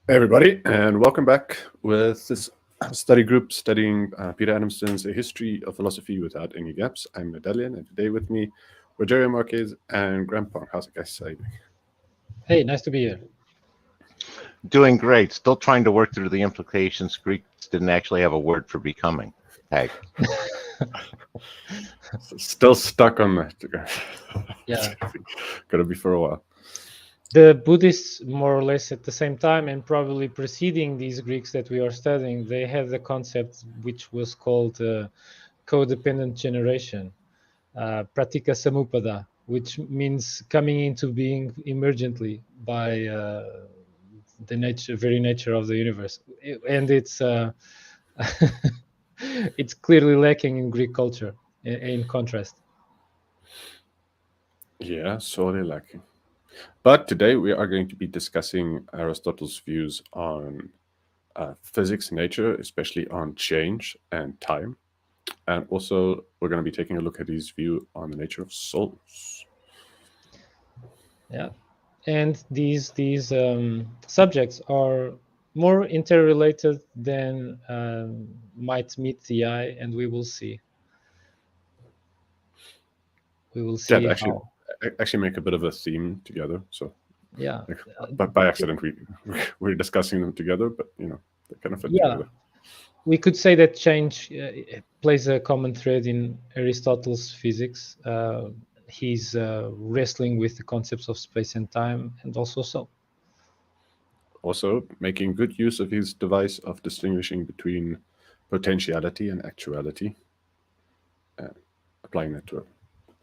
Hey everybody, and welcome back with this study group studying Peter Adamson's A History of Philosophy Without Any Gaps. I'm Medallion, and today with me, Rogerio Marquez and Graham Pong. How's it, guys? How you doing? Hey, nice to be here. Doing great. Still trying to work through the implications. Greeks didn't actually have a word for becoming. Tag. Still stuck on that. Yeah. Gonna be for a while. The Buddhists, more or less at the same time, and probably preceding these Greeks that we are studying, they had the concept which was called codependent generation, pratika samupada, which means coming into being emergently by the very nature of the universe, and it's it's clearly lacking in Greek culture. In contrast. Yeah, sorely lacking. But today we are going to be discussing Aristotle's views on physics, nature, especially on change and time. And also, we're going to be taking a look at his view on the nature of souls. Yeah, and these subjects are more interrelated than might meet the eye, and we will see. We will see Yeah, how. actually make a bit of a theme together. So, Yeah, but by accident, we're discussing them together. But they kind of fit yeah. together. We could say that change plays a common thread in Aristotle's physics. He's wrestling with the concepts of space and time, and also soul. Also, making good use of his device of distinguishing between potentiality and actuality, applying that to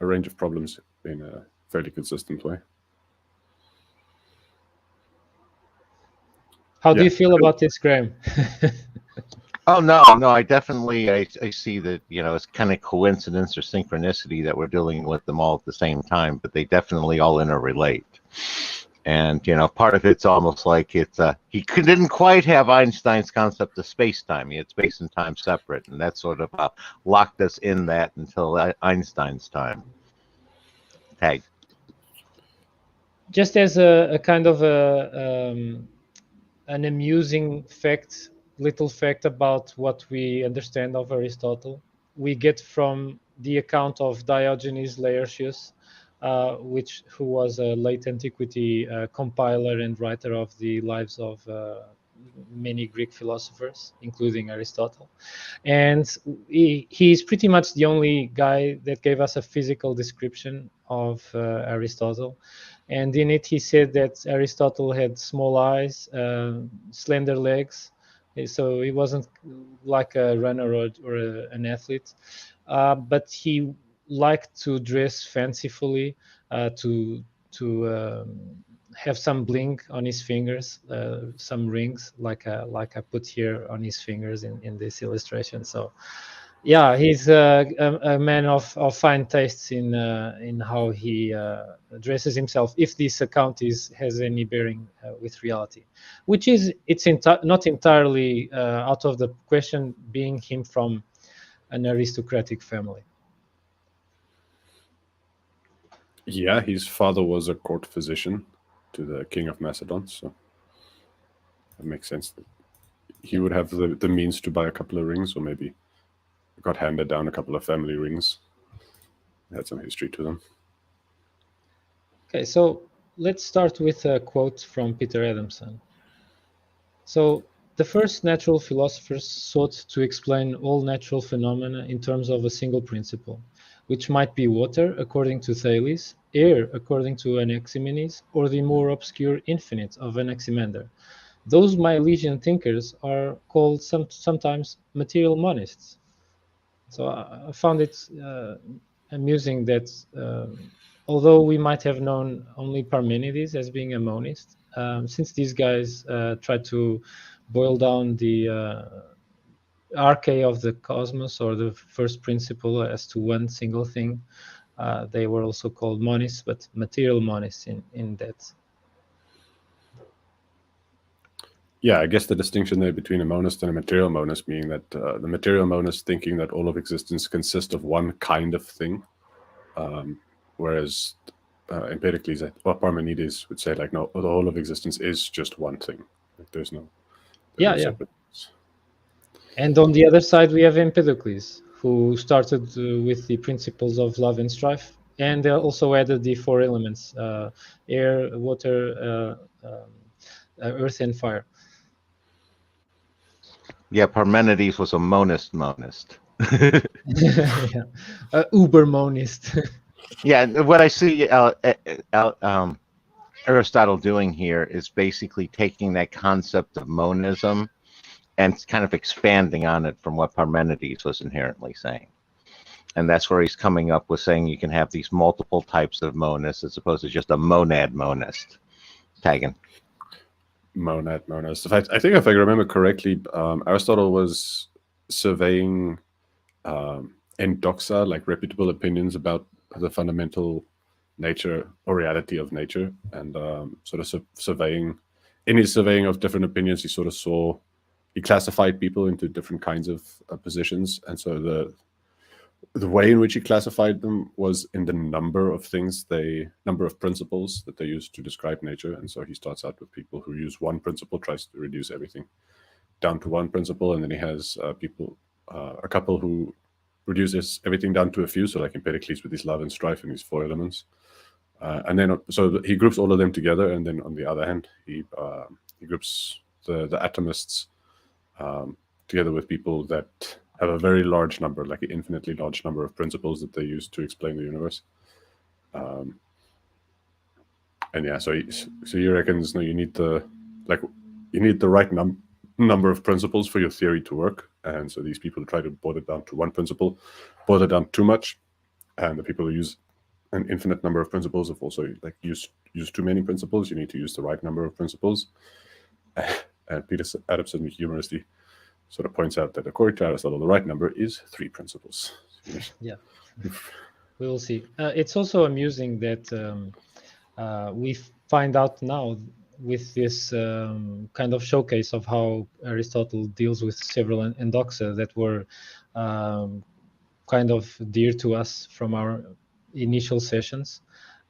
a range of problems in a fairly consistent way. How do you feel about this, Graham? Oh no, I definitely I see that it's kind of coincidence or synchronicity that we're dealing with them all at the same time, but they definitely all interrelate. And part of it's almost like he didn't quite have Einstein's concept of space-time. He had space and time separate, and that sort of locked us in that until Einstein's time. Tag. Just as a kind of an amusing fact, little fact about what we understand of Aristotle, we get from the account of Diogenes Laertius, who was a late antiquity compiler and writer of the lives of many Greek philosophers, including Aristotle. And he's pretty much the only guy that gave us a physical description of Aristotle. And in it, he said that Aristotle had small eyes, slender legs, so he wasn't like a runner or an athlete, but he liked to dress fancifully, to have some bling on his fingers, some rings, like I put here on his fingers in this illustration. So, yeah, he's a man of fine tastes in how he dresses himself. If this account has any bearing with reality, which is not entirely out of the question, being him from an aristocratic family. Yeah, his father was a court physician to the king of Macedon, so it makes sense that he would have the means to buy a couple of rings, or maybe got handed down a couple of family rings. They had some history to them. Okay, so let's start with a quote from Peter Adamson. So, the first natural philosophers sought to explain all natural phenomena in terms of a single principle, which might be water, according to Thales, air, according to Anaximenes, or the more obscure infinite of Anaximander. Those Milesian thinkers are called sometimes material monists. So I found it amusing that although we might have known only Parmenides as being a monist, since these guys try to boil down the arche of the cosmos, or the first principle, as to one single thing, they were also called monists, but material monists in that. Yeah, I guess the distinction there between a monist and a material monist being that the material monist thinking that all of existence consists of one kind of thing, whereas Empedocles or Parmenides would say, like, no, the whole of existence is just one thing. Like, there's no Yeah. separate. And on the other side, we have Empedocles, who started with the principles of love and strife, and also added the four elements: air, water, earth, and fire. Yeah, Parmenides was a monist. Yeah. Uber monist. Yeah, and what I see Aristotle doing here is basically taking that concept of monism and kind of expanding on it from what Parmenides was inherently saying. And that's where he's coming up with saying you can have these multiple types of monists as opposed to just a monad monist. Tagging. Monist. I think if I remember correctly, Aristotle was surveying endoxa, like reputable opinions about the fundamental nature or reality of nature, and sort of surveying. In his surveying of different opinions, he sort of he classified people into different kinds of positions, and so the way in which he classified them was in the number of principles that they use to describe nature. And so he starts out with people who use one principle, tries to reduce everything down to one principle, and then he has a couple who reduces everything down to a few, so like Empedocles with his love and strife and his four elements. And then so he groups all of them together, and then on the other hand, he groups the atomists together with people that have a very large number, like an infinitely large number of principles that they use to explain the universe. And yeah, so he reckons you need the right number of principles for your theory to work. And so these people try to boil it down to one principle, boil it down too much, and the people who use an infinite number of principles have also like use too many principles. You need to use the right number of principles. And Peter Adamson humorously sort of points out that according to Aristotle, the right number is 3 principles. Yeah, we will see. It's also amusing that we find out now with this kind of showcase of how Aristotle deals with several endoxa that were kind of dear to us from our initial sessions.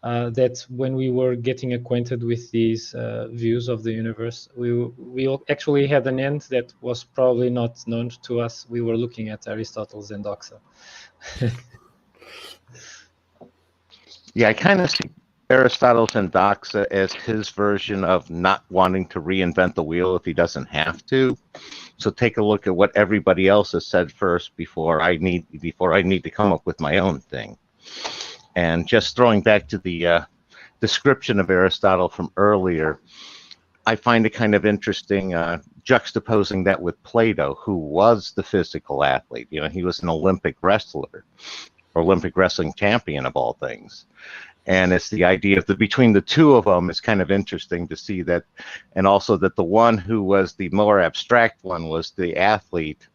That when we were getting acquainted with these views of the universe, we actually had an end that was probably not known to us. We were looking at Aristotle's endoxa. Yeah, I kind of see Aristotle's endoxa as his version of not wanting to reinvent the wheel if he doesn't have to. So take a look at what everybody else has said first before I need to come up with my own thing. And just throwing back to the description of Aristotle from earlier, I find it kind of interesting juxtaposing that with Plato, who was the physical athlete. You know, he was an Olympic wrestler, or Olympic wrestling champion of all things. And it's the idea of between the two of them is kind of interesting to see that, and also that the one who was the more abstract one was the athlete,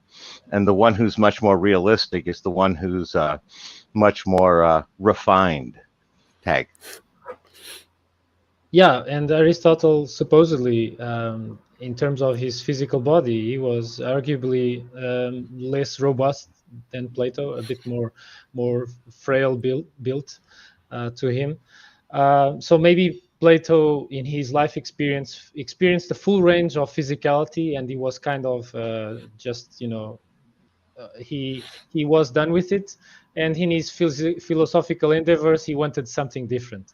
and the one who's much more realistic is the one who's much more refined. Tag. Yeah, and Aristotle supposedly, in terms of his physical body, he was arguably less robust than Plato, a bit more frail built to him. So maybe Plato, in his life experience, experienced the full range of physicality, and he was kind of just, he was done with it. And in his philosophical endeavors, he wanted something different.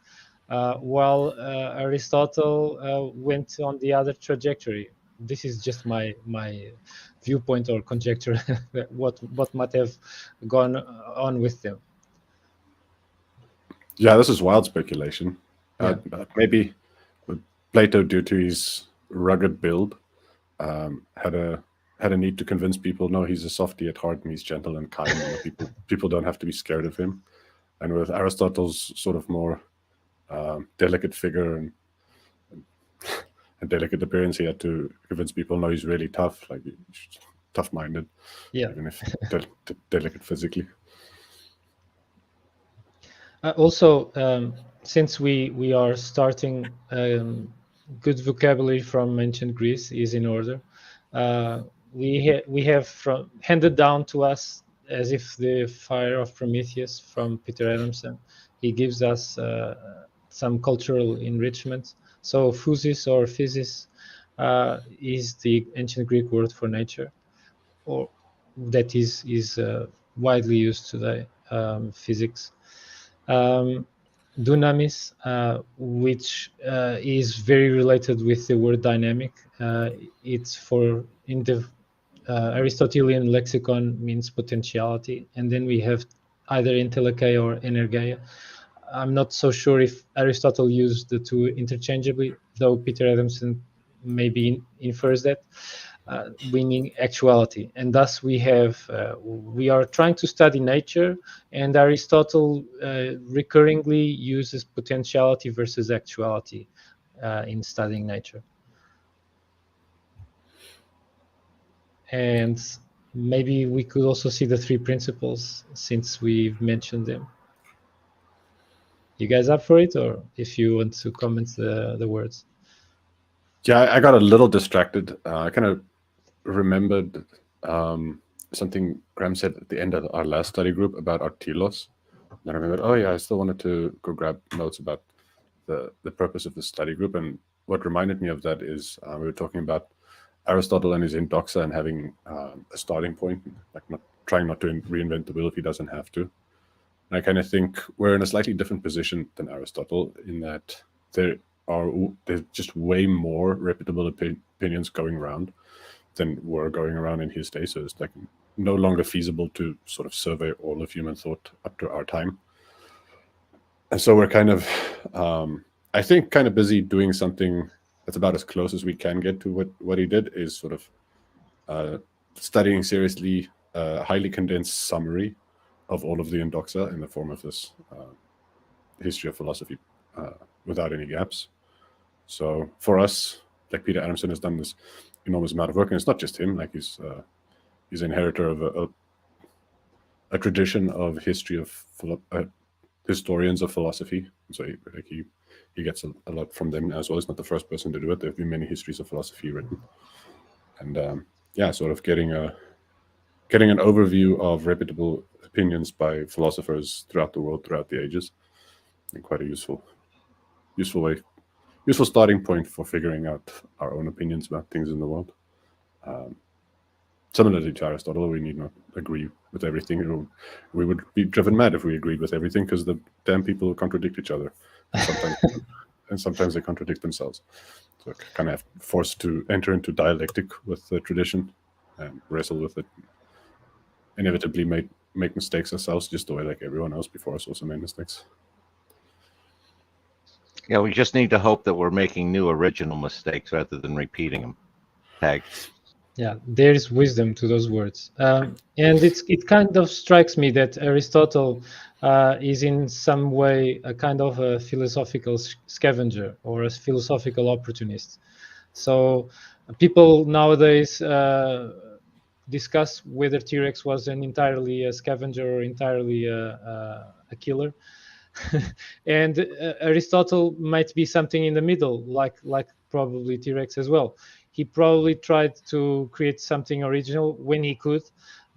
While Aristotle went on the other trajectory. This is just my viewpoint or conjecture what might have gone on with them. Yeah, this is wild speculation. Yeah. Maybe Plato, due to his rugged build, had a need to convince people, no, he's a softy at heart and he's gentle and kind, and people don't have to be scared of him. And with Aristotle's sort of more delicate figure and delicate appearance, he had to convince people, no, he's really tough, like tough-minded, Yeah. even if delicate physically. Also, since we are starting, good vocabulary from ancient Greece is in order. We have handed down to us, as if the fire of Prometheus from Peter Adamson. He gives us some cultural enrichment. So physis or physis is the ancient Greek word for nature, or that is widely used today, physics. Dunamis, which is very related with the word dynamic. It's for, in the Aristotelian lexicon, means potentiality, and then we have either enteleke or energeia. I'm not so sure if Aristotle used the two interchangeably, though Peter Adamson maybe infers that, meaning actuality. And thus we are trying to study nature, and Aristotle recurringly uses potentiality versus actuality in studying nature. And maybe we could also see the three principles, since we've mentioned them. You guys up for it, or if you want to comment the words? Yeah, I got a little distracted. I kind of remembered something Graham said at the end of our last study group about Artelos. And I remembered, oh yeah, I still wanted to go grab notes about the purpose of the study group. And what reminded me of that is we were talking about Aristotle and his Indoxa and having a starting point, like trying not to reinvent the wheel if he doesn't have to. And I kind of think we're in a slightly different position than Aristotle in that there's just way more reputable opinions going around than were going around in his day. So it's like no longer feasible to sort of survey all of human thought up to our time. And so we're kind of, I think, kind of busy doing something that's about as close as we can get to what he did, is sort of studying seriously a highly condensed summary of all of the Indoxa in the form of this history of philosophy without any gaps. So for us, like Peter Adamson has done this enormous amount of work, and it's not just him. Like he's inheritor of a tradition of history of historians of philosophy. So he gets a lot from them as well. He's not the first person to do it. There have been many histories of philosophy written, and sort of getting an overview of reputable opinions by philosophers throughout the world, throughout the ages, and quite a useful starting point for figuring out our own opinions about things in the world. Similarly to Aristotle, we need not agree with everything. We would be driven mad if we agreed with everything, because the damn people contradict each other, and sometimes they contradict themselves. So kind of forced to enter into dialectic with the tradition and wrestle with it. Inevitably make mistakes ourselves, just the way like everyone else before us also made mistakes. Yeah, we just need to hope that we're making new original mistakes rather than repeating them. Tag. Yeah, there is wisdom to those words, and it kind of strikes me that Aristotle is in some way a kind of a philosophical scavenger or a philosophical opportunist. So people nowadays discuss whether T-Rex was entirely a scavenger or entirely a killer. And Aristotle might be something in the middle, like probably T-Rex as well. He probably tried to create something original when he could,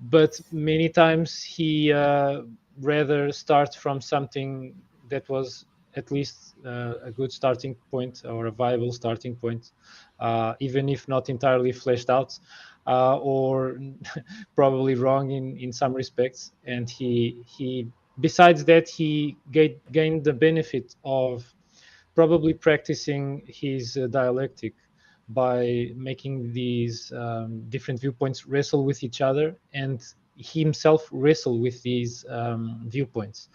but many times he rather start from something that was at least a good starting point or a viable starting point, even if not entirely fleshed out, or probably wrong in some respects. And he besides that, he gained the benefit of probably practicing his dialectic by making these different viewpoints wrestle with each other, and himself wrestle with these viewpoints,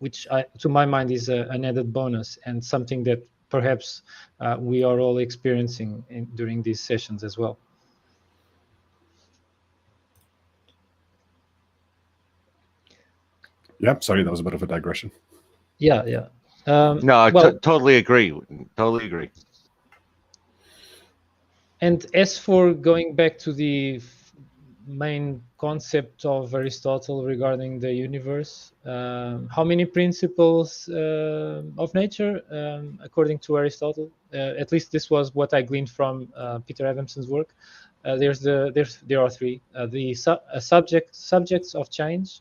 which to my mind is an added bonus and something that perhaps we are all experiencing during these sessions as well. Yeah, sorry, that was a bit of a digression. Yeah. No, I totally agree. Totally agree. And as for going back to the main concept of Aristotle regarding the universe, how many principles of nature, according to Aristotle? At least this was what I gleaned from Peter Adamson's work. There are three. The subjects of change.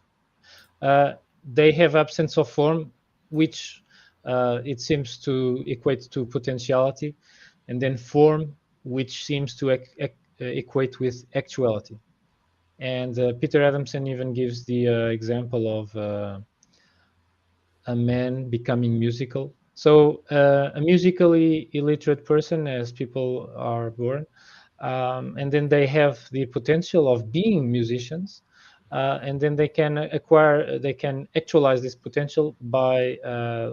They have absence of form, which it seems to equate to potentiality, and then form which seems to equate with actuality. And Peter Adamson even gives the example of a man becoming musical. So a musically illiterate person, as people are born, and then they have the potential of being musicians, and then they can actualize this potential by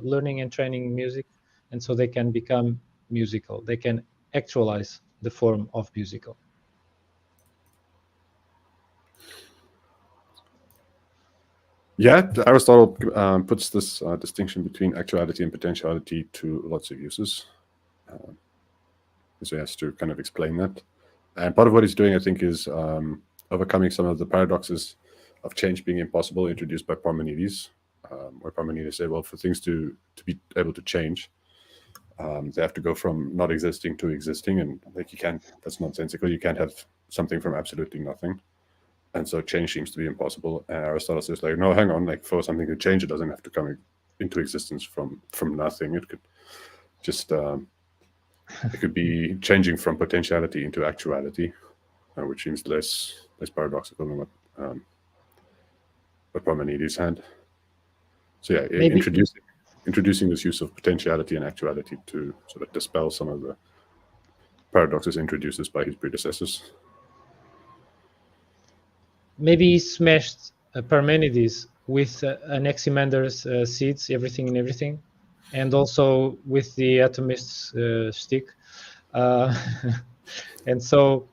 learning and training music, and so they can become musical. They can actualize the form of musical. Yeah, Aristotle puts this distinction between actuality and potentiality to lots of uses. So he has to kind of explain that. And part of what he's doing, I think, is overcoming some of the paradoxes of change being impossible introduced by Parmenides, where Parmenides said, well, for things to be able to change, they have to go from not existing to existing, and like you can't, that's nonsensical. You can't have something from absolutely nothing. And so change seems to be impossible. And Aristotle says, like, no, hang on, like for something to change, it doesn't have to come into existence from nothing. It could just it could be changing from potentiality into actuality, which seems less paradoxical than what Parmenides had. So yeah, Maybe introducing this use of potentiality and actuality to sort of dispel some of the paradoxes introduced by his predecessors. maybe he smashed Parmenides with Anaximander's seeds, everything in everything, and also with the atomist's stick. And so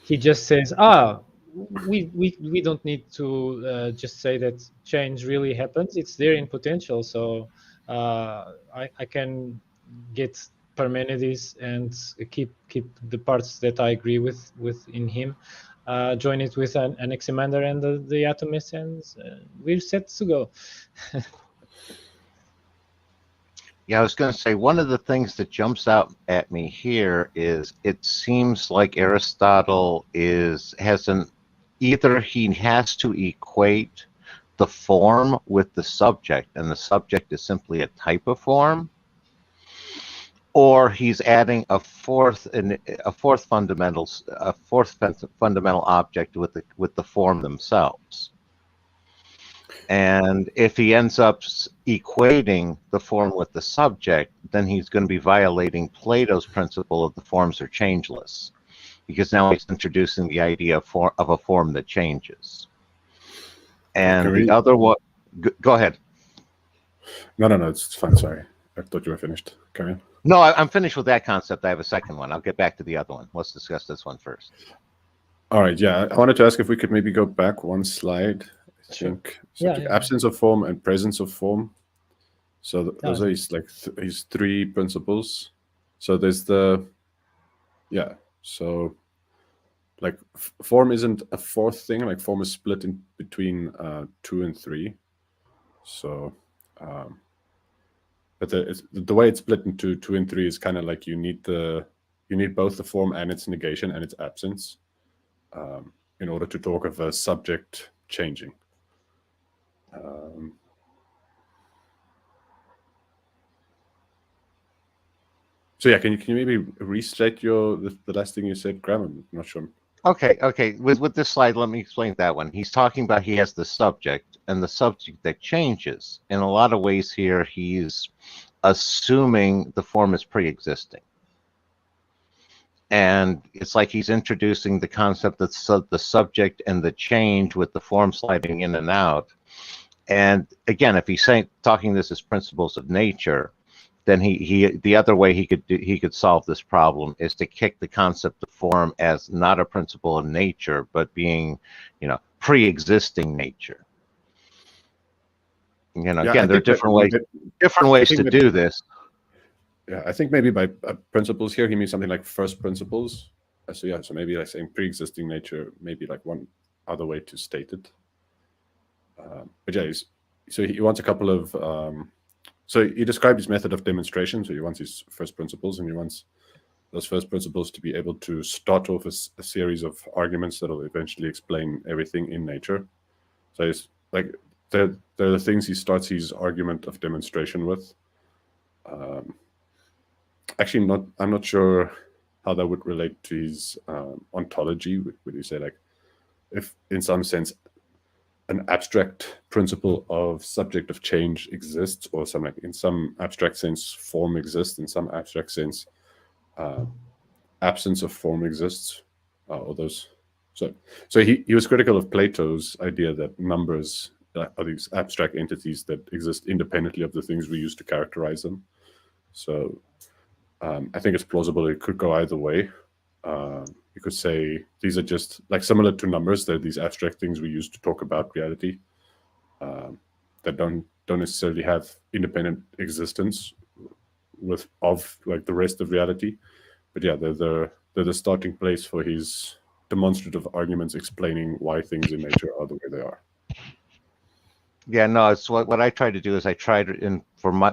he just says, we don't need to just say that change really happens. It's there in potential. So I can get Parmenides and keep the parts that I agree with in him, join it with an Anaximander and the atomist, and we're set to go. Yeah, I was going to say, one of the things that jumps out at me here is it seems like Aristotle either he has to equate the form with the subject, and the subject is simply a type of form, or he's adding a fourth fundamental object with the form themselves. And if he ends up equating the form with the subject, then he's going to be violating Plato's principle of the forms are changeless, because now he's introducing the idea of a form that changes. And the other one, go ahead. No, it's fine. Sorry, I thought you were finished. Carry on. No, I'm finished with that concept. I have a second one. I'll get back to the other one. Let's discuss this one first. All right. Yeah, I wanted to ask if we could maybe go back one slide. I think absence of form and presence of form. So those are his three principles. So there's so like form isn't a fourth thing. Like form is split in between 2 and 3. So but the way it's split into 2 and 3 is kind of like you need both the form and its negation and its absence in order to talk of a subject changing. So yeah, can you maybe restate the last thing you said, Graham? I'm not sure. Okay. With this slide, let me explain that one. He's talking about he has the subject and the subject that changes. In a lot of ways here, he's assuming the form is pre-existing. And it's like he's introducing the concept that the subject and the change with the form sliding in and out. And again, if he's talking this as principles of nature, then the other way he could solve this problem is to kick the concept of form as not a principle of nature, but being, pre-existing nature. Again, there are different ways to do this. Yeah, I think maybe by principles here he means something like first principles. So maybe like saying pre-existing nature, maybe like one other way to state it. But yeah, so he wants a couple of. So he described his method of demonstration. So he wants his first principles, and he wants those first principles to be able to start off a series of arguments that will eventually explain everything in nature. So it's like they're the things he starts his argument of demonstration with. Actually, I'm not sure how that would relate to his ontology. Would you say, like, if in some sense an abstract principle of subjective change exists, or some, like, in some abstract sense form exists, in some abstract sense absence of form exists, or those. So he was critical of Plato's idea that numbers are these abstract entities that exist independently of the things we use to characterize them. So I think it's plausible it could go either way. You could say these are just, like, similar to numbers, they're these abstract things we use to talk about reality, that don't necessarily have independent existence of like the rest of reality. But yeah, they're the starting place for his demonstrative arguments explaining why things in nature are the way they are. Yeah, no, it's what I try to do is I try to,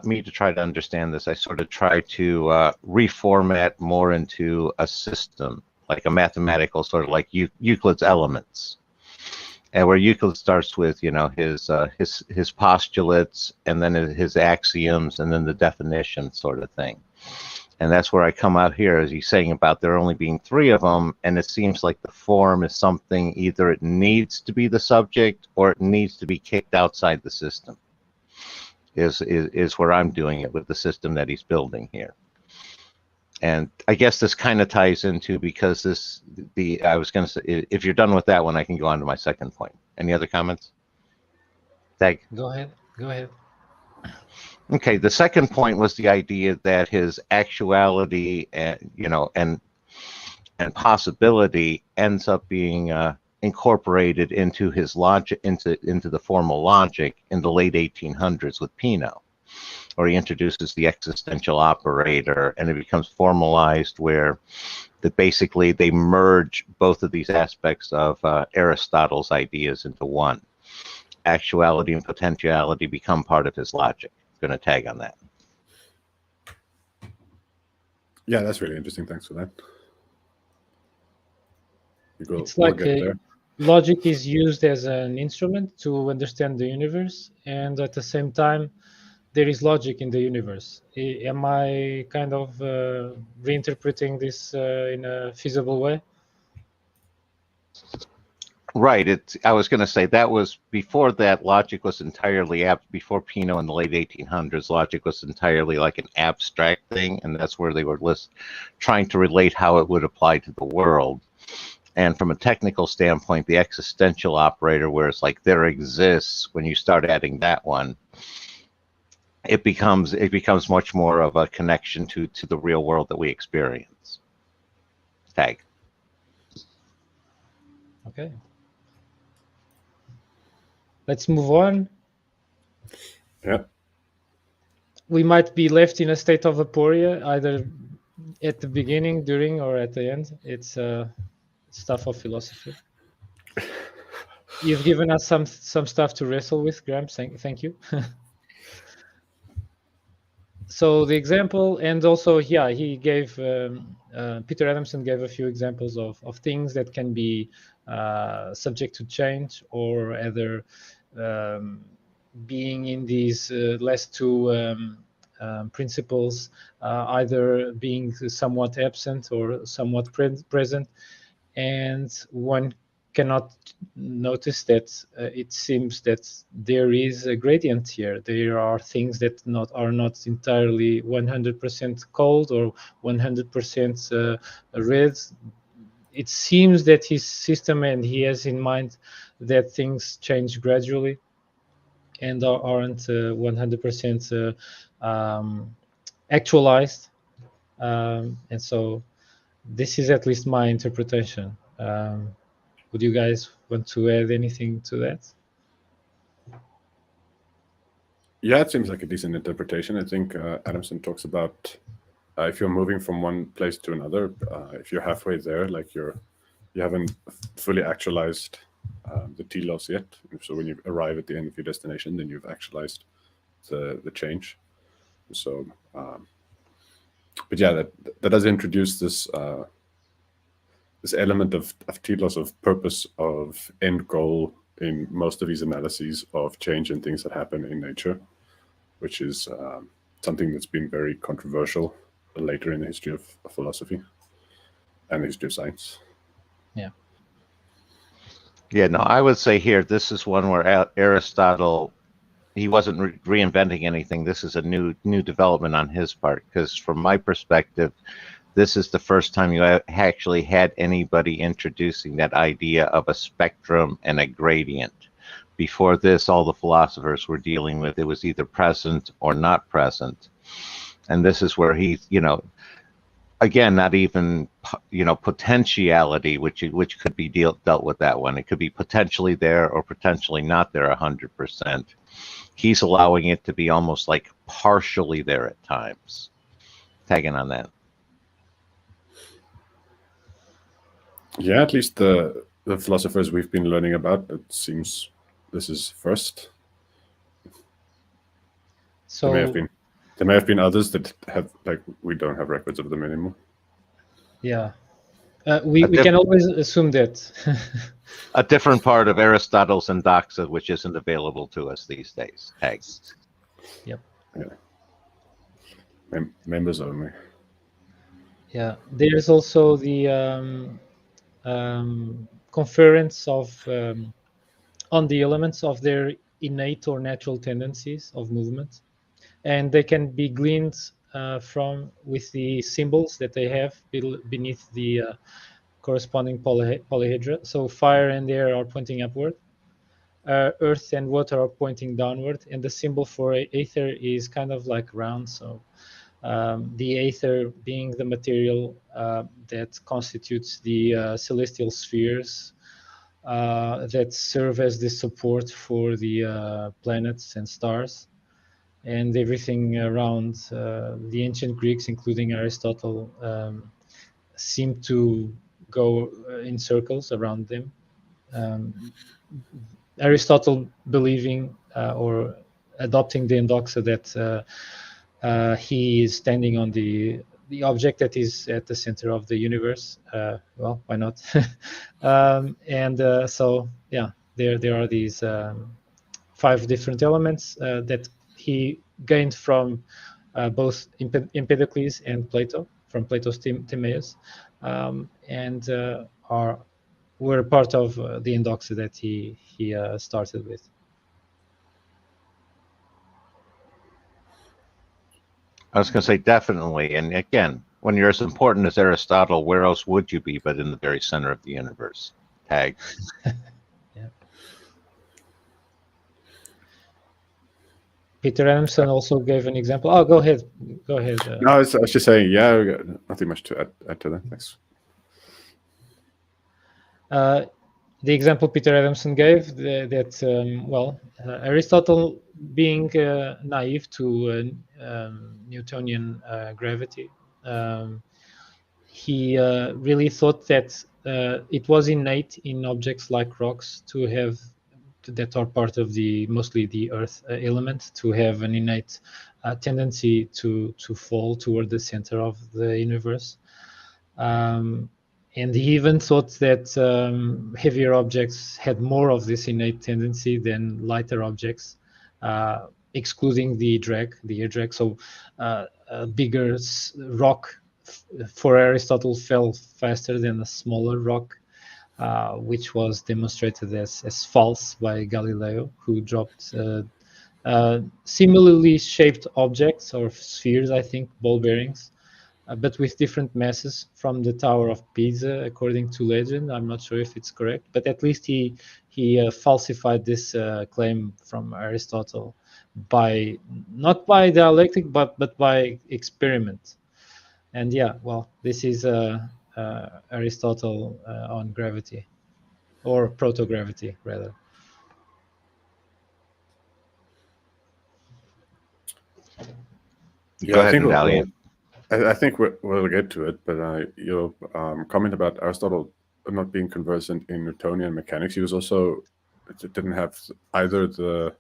me to try to understand this, I sort of try to reformat more into a system, like a mathematical sort of like Euclid's Elements, and where Euclid starts with, you know, his postulates, and then his axioms, and then the definition sort of thing. And that's where I come out here, as he's saying about there only being 3 of them, and it seems like the form is something, either it needs to be the subject or it needs to be kicked outside the system, is where I'm doing it with the system that he's building here. And I guess this kind of ties into, because I was going to say, if you're done with that one, I can go on to my second point. Any other comments? Tag. Go ahead. Okay, the second point was the idea that his actuality and, you know, and possibility ends up being incorporated into his logic, into the formal logic in the late 1800s with Peano, where he introduces the existential operator, and it becomes formalized where basically they merge both of these aspects of Aristotle's ideas into one. Actuality and potentiality become part of his logic. Going to tag on that. Yeah, that's really interesting. Thanks for that. It's like logic is used as an instrument to understand the universe, and at the same time, there is logic in the universe. Am I kind of reinterpreting this in a feasible way? Right. I was going to say that was before that. Logic was entirely before Peano in the late 1800s. Logic was entirely like an abstract thing, and that's where they were trying to relate how it would apply to the world. And from a technical standpoint, the existential operator, where it's like there exists, when you start adding that one, it becomes much more of a connection to the real world that we experience. Tag. Okay. Let's move on. Yeah. We might be left in a state of aporia, either at the beginning, during, or at the end. It's stuff of philosophy. You've given us some stuff to wrestle with, Graham. Thank you. So the example, and also, yeah, he gave Peter Adamson gave a few examples of things that can be subject to change, or either being in these last two principles, either being somewhat absent or somewhat present. And one cannot notice that it seems that there is a gradient here. There are things that are not entirely 100% cold or 100% red. It seems that his system, and he has in mind that things change gradually and aren't 100% actualized. And so this is at least my interpretation. Would you guys want to add anything to that? Yeah, it seems like a decent interpretation. I think Adamson talks about if you're moving from one place to another, if you're halfway there, like you haven't fully actualized the telos yet. So when you arrive at the end of your destination, then you've actualized the change. So, but yeah, that does introduce this this element of telos, of purpose, of end goal in most of these analyses of change and things that happen in nature, which is something that's been very controversial later in the history of philosophy. and history of science. Yeah, no, I would say here, this is one where Aristotle, he wasn't reinventing anything. This is a new development on his part, because from my perspective, this is the first time you actually had anybody introducing that idea of a spectrum and a gradient. Before this, all the philosophers were dealing with it was either present or not present. And this is where he, again, not even, potentiality, which could be dealt with that one. It could be potentially there or potentially not there 100%. He's allowing it to be almost like partially there at times. Tagging on that. Yeah, at least the philosophers we've been learning about, it seems this is first. So there may have been others that have, like, we don't have records of them anymore. yeah, we can always assume that. A different part of Aristotle's Endoxa, which isn't available to us these days. Tags. Yep. Yeah. Members only. Yeah, there's also the conference of on the elements of their innate or natural tendencies of movement, and they can be gleaned from with the symbols that they have beneath the corresponding polyhedra. So fire and air are pointing upward, earth and water are pointing downward, and the symbol for aether is kind of like round. So the aether being the material that constitutes the celestial spheres that serve as the support for the planets and stars, and everything around the ancient Greeks, including Aristotle, seem to go in circles around them. Aristotle believing or adopting the endoxa that he is standing on the object that is at the center of the universe. Well, why not? So yeah, there are these 5 different elements that he gained from both Empedocles and Plato, from Plato's Timaeus, and were part of the endoxa that he started with. I was going to say definitely. And again, when you're as important as Aristotle, where else would you be but in the very center of the universe? Tag. Yeah. Peter Adamson also gave an example. Oh, go ahead. Go ahead. No, I was just saying, yeah, we got nothing much to add to that. Thanks. The example Peter Adamson gave, Aristotle being naive to Newtonian gravity, he really thought that it was innate in objects like rocks to have, that are part of mostly the earth element, to have an innate tendency to fall toward the center of the universe. And he even thought that heavier objects had more of this innate tendency than lighter objects, excluding the air drag. So a bigger rock for Aristotle fell faster than a smaller rock, which was demonstrated as false by Galileo, who dropped similarly shaped objects or spheres, I think, ball bearings, but with different masses from the Tower of Pisa, according to legend. I'm not sure if it's correct, but at least he falsified this claim from Aristotle not by dialectic, but by experiment. And yeah, well, this is Aristotle on gravity, or proto-gravity, rather. Yeah, Go ahead, Valiant. I think we'll get to it, but your comment about Aristotle not being conversant in Newtonian mechanics, he was also, it didn't have either the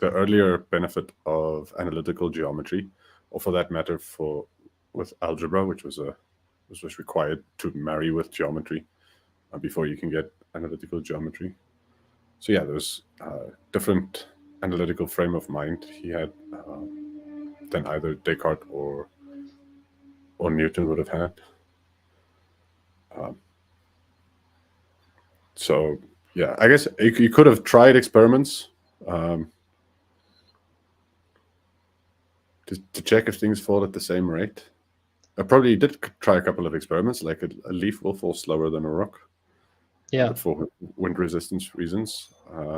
earlier benefit of analytical geometry, or for that matter with algebra, which was required to marry with geometry before you can get analytical geometry. So yeah, there's a different analytical frame of mind he had than either Descartes or Newton would have had. So yeah, I guess you could have tried experiments to check if things fall at the same rate. I probably did try a couple of experiments, like a leaf will fall slower than a rock. Yeah. But for wind resistance reasons.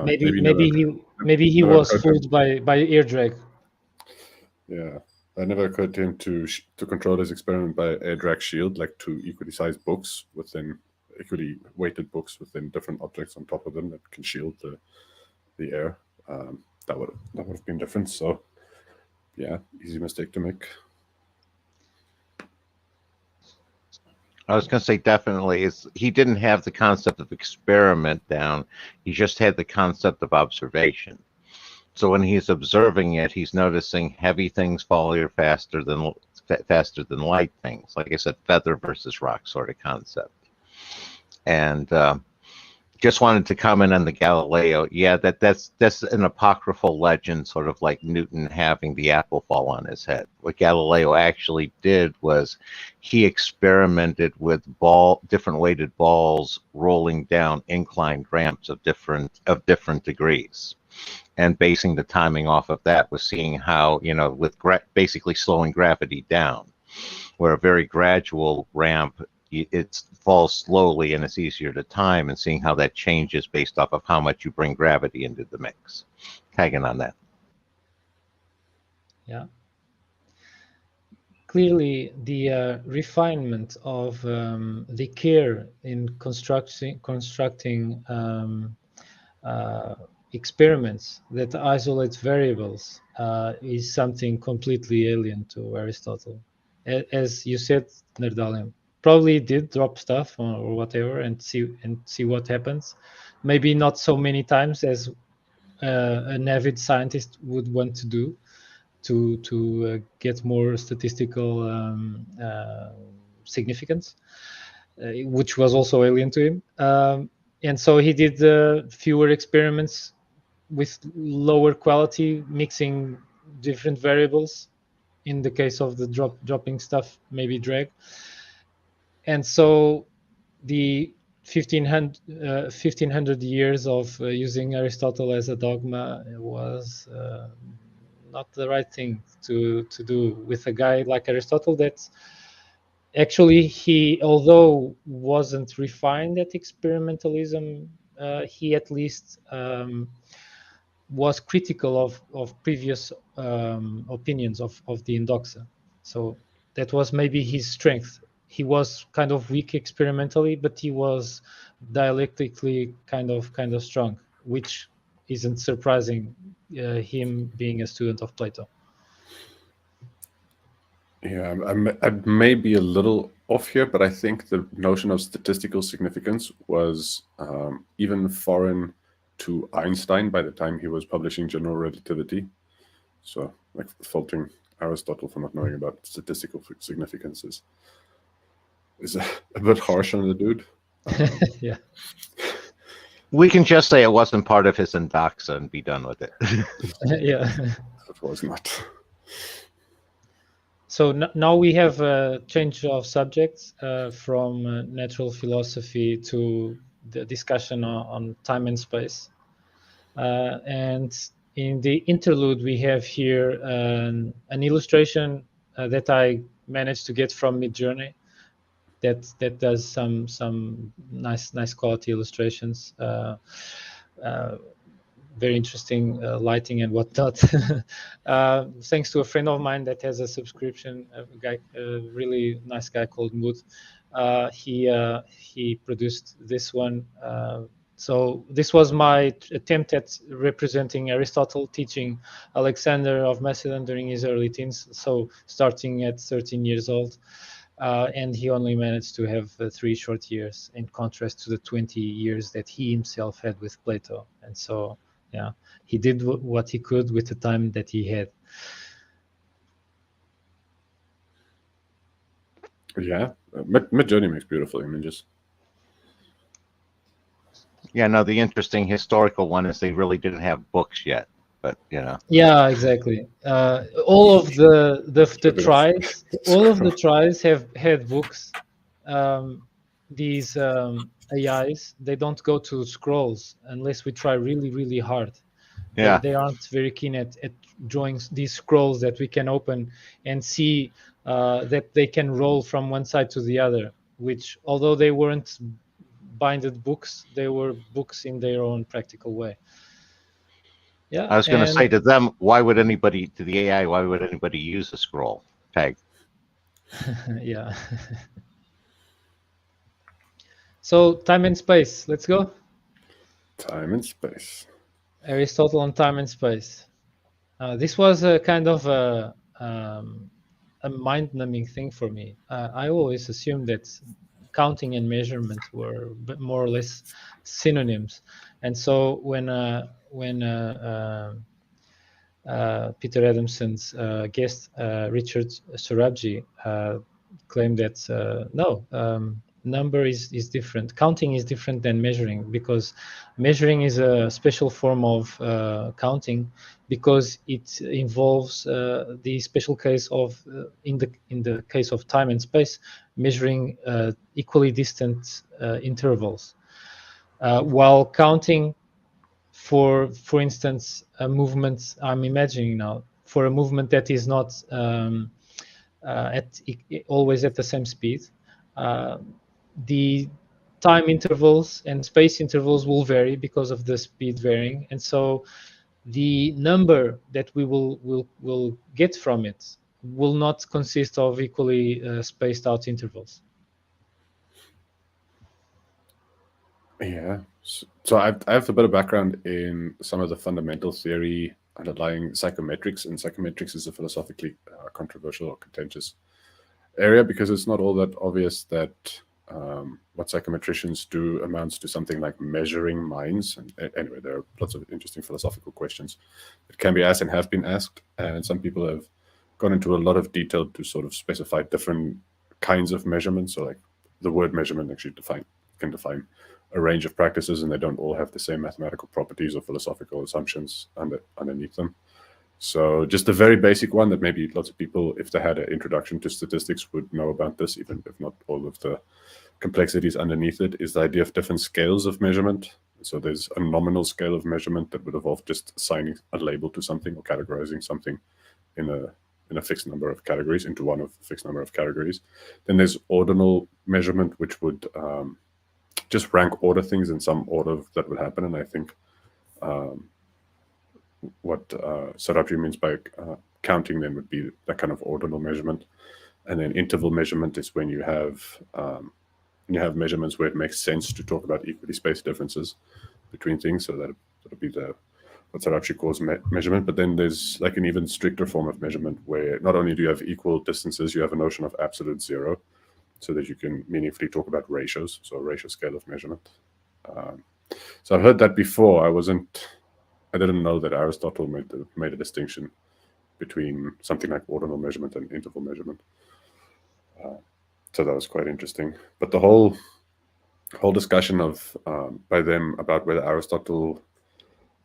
Maybe he never was occurred to fooled by air drag. Yeah, it never occurred to him to control his experiment by a drag shield, like two equally sized books within equally weighted books within different objects on top of them that can shield the air. That would have been different. So yeah, easy mistake to make. I was going to say definitely he didn't have the concept of experiment down. He just had the concept of observation. So when he's observing it, he's noticing heavy things fall here faster than light things. Like I said, feather versus rock sort of concept. And just wanted to comment on the Galileo. Yeah, that's an apocryphal legend, sort of like Newton having the apple fall on his head. What Galileo actually did was he experimented with different weighted balls rolling down inclined ramps of different degrees, and basing the timing off of that was seeing how, with basically slowing gravity down, where a very gradual ramp, it falls slowly and it's easier to time, and seeing how that changes based off of how much you bring gravity into the mix. Tagging on that. Yeah. Clearly, the refinement of the care in constructing experiments that isolate variables is something completely alien to Aristotle. As you said, Nerdalium probably did drop stuff or whatever and see what happens. Maybe not so many times as an avid scientist would want to do to get more statistical significance, which was also alien to him. And so he did fewer experiments with lower quality, mixing different variables. In the case of the dropping stuff, maybe drag. And so the 1500 years of using Aristotle as a dogma was not the right thing to do with a guy like Aristotle. That's actually, he, although wasn't refined at experimentalism, he at least was critical of previous opinions of the Endoxa. So that was maybe his strength. He was kind of weak experimentally, but he was dialectically kind of strong, which isn't surprising, him being a student of Plato. Yeah, I may be a little off here, but I think the notion of statistical significance was even foreign to Einstein by the time he was publishing General Relativity. So, like, faulting Aristotle for not knowing about statistical significance is a bit harsh on the dude. Yeah. We can just say it wasn't part of his Endoxa and be done with it. Yeah. It was not. So now we have a change of subjects from natural philosophy to the discussion on time and space. And in the interlude, we have here an illustration that I managed to get from Midjourney that does some nice quality illustrations. Very interesting lighting and whatnot. Thanks to a friend of mine that has a subscription, a really nice guy called Mood. He produced this one. So this was my attempt at representing Aristotle teaching Alexander of Macedon during his early teens, so starting at 13 years old. And he only managed to have 3 short years, in contrast to the 20 years that he himself had with Plato. And so, yeah, he did what he could with the time that he had. Yeah, Midjourney makes beautiful images. Yeah, no, the interesting historical one is they really didn't have books yet, but Yeah, exactly. All of the tries, all of the tries have had books. these AIs, they don't go to scrolls unless we try really, really hard. Yeah. They aren't very keen at drawing these scrolls that we can open and see that they can roll from one side to the other, which, although they weren't binded books, they were books in their own practical way. Yeah, I was going to say to them, why would anybody, to the AI, why would anybody use a scroll tag? Yeah. So time and space, let's go. Time and space. Aristotle on time and space. This was a kind of a mind-numbing thing for me. I always assumed that counting and measurement were more or less synonyms, and so when Peter Adamson's guest Richard Sorabji claimed that no, number is different. Counting is different than measuring, because measuring is a special form of counting, because it involves the special case of in the case of time and space, measuring equally distant intervals, while counting for instance a movement, I'm imagining now, for a movement that is not always at the same speed, the time intervals and space intervals will vary because of the speed varying, and so the number that we will get from it will not consist of equally spaced out intervals. Yeah. So I have a bit of background in some of the fundamental theory underlying psychometrics, and psychometrics is a philosophically controversial or contentious area, because it's not all that obvious that what psychometricians do amounts to something like measuring minds. And anyway, there are lots of interesting philosophical questions that can be asked and have been asked, and some people have gone into a lot of detail to sort of specify different kinds of measurements. So like the word measurement actually can define a range of practices, and they don't all have the same mathematical properties or philosophical assumptions underneath them. So just a very basic one that maybe lots of people, if they had an introduction to statistics, would know about this, even if not all of the complexities underneath it, is the idea of different scales of measurement. So there's a nominal scale of measurement that would involve just assigning a label to something or categorizing something in a fixed number of categories into one of a fixed number of categories. Then there's ordinal measurement, which would just rank order things in some order that would happen. And I think what Sorabji means by counting then would be that kind of ordinal measurement. And then interval measurement is when you have measurements where it makes sense to talk about equally spaced differences between things. So that would be what Sorabji calls measurement. But then there's like an even stricter form of measurement where not only do you have equal distances, you have a notion of absolute zero, so that you can meaningfully talk about ratios, so a ratio scale of measurement. So I've heard that before. I didn't know that Aristotle made a distinction between something like ordinal measurement and interval measurement. So that was quite interesting. But the whole discussion of by them about whether Aristotle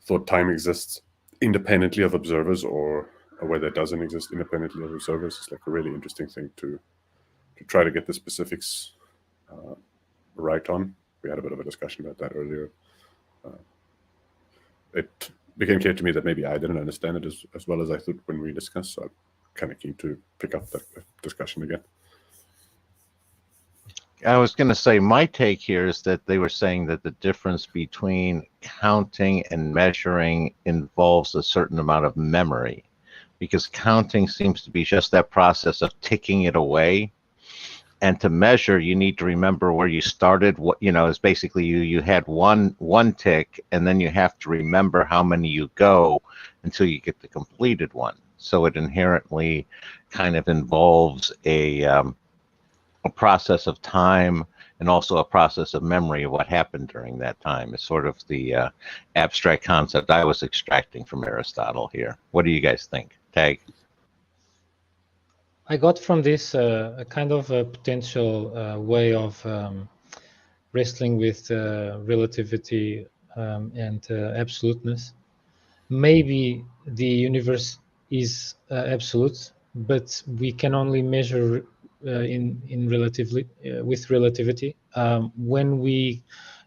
thought time exists independently of observers or whether it doesn't exist independently of observers is like a really interesting thing to try to get the specifics right on. We had a bit of a discussion about that earlier. It became clear to me that maybe I didn't understand it as well as I thought when we discussed, so I'm kind of keen to pick up that discussion again. I was going to say my take here is that they were saying that the difference between counting and measuring involves a certain amount of memory, because counting seems to be just that process of ticking it away. And to measure, you need to remember where you started. What is basically you had one tick, and then you have to remember how many you go until you get the completed one. So it inherently kind of involves a process of time and also a process of memory of what happened during that time. It's sort of the abstract concept I was extracting from Aristotle here. What do you guys think? Tag? I got from this a kind of a potential way of wrestling with relativity and absoluteness. Maybe the universe is absolute, but we can only measure in with relativity. When we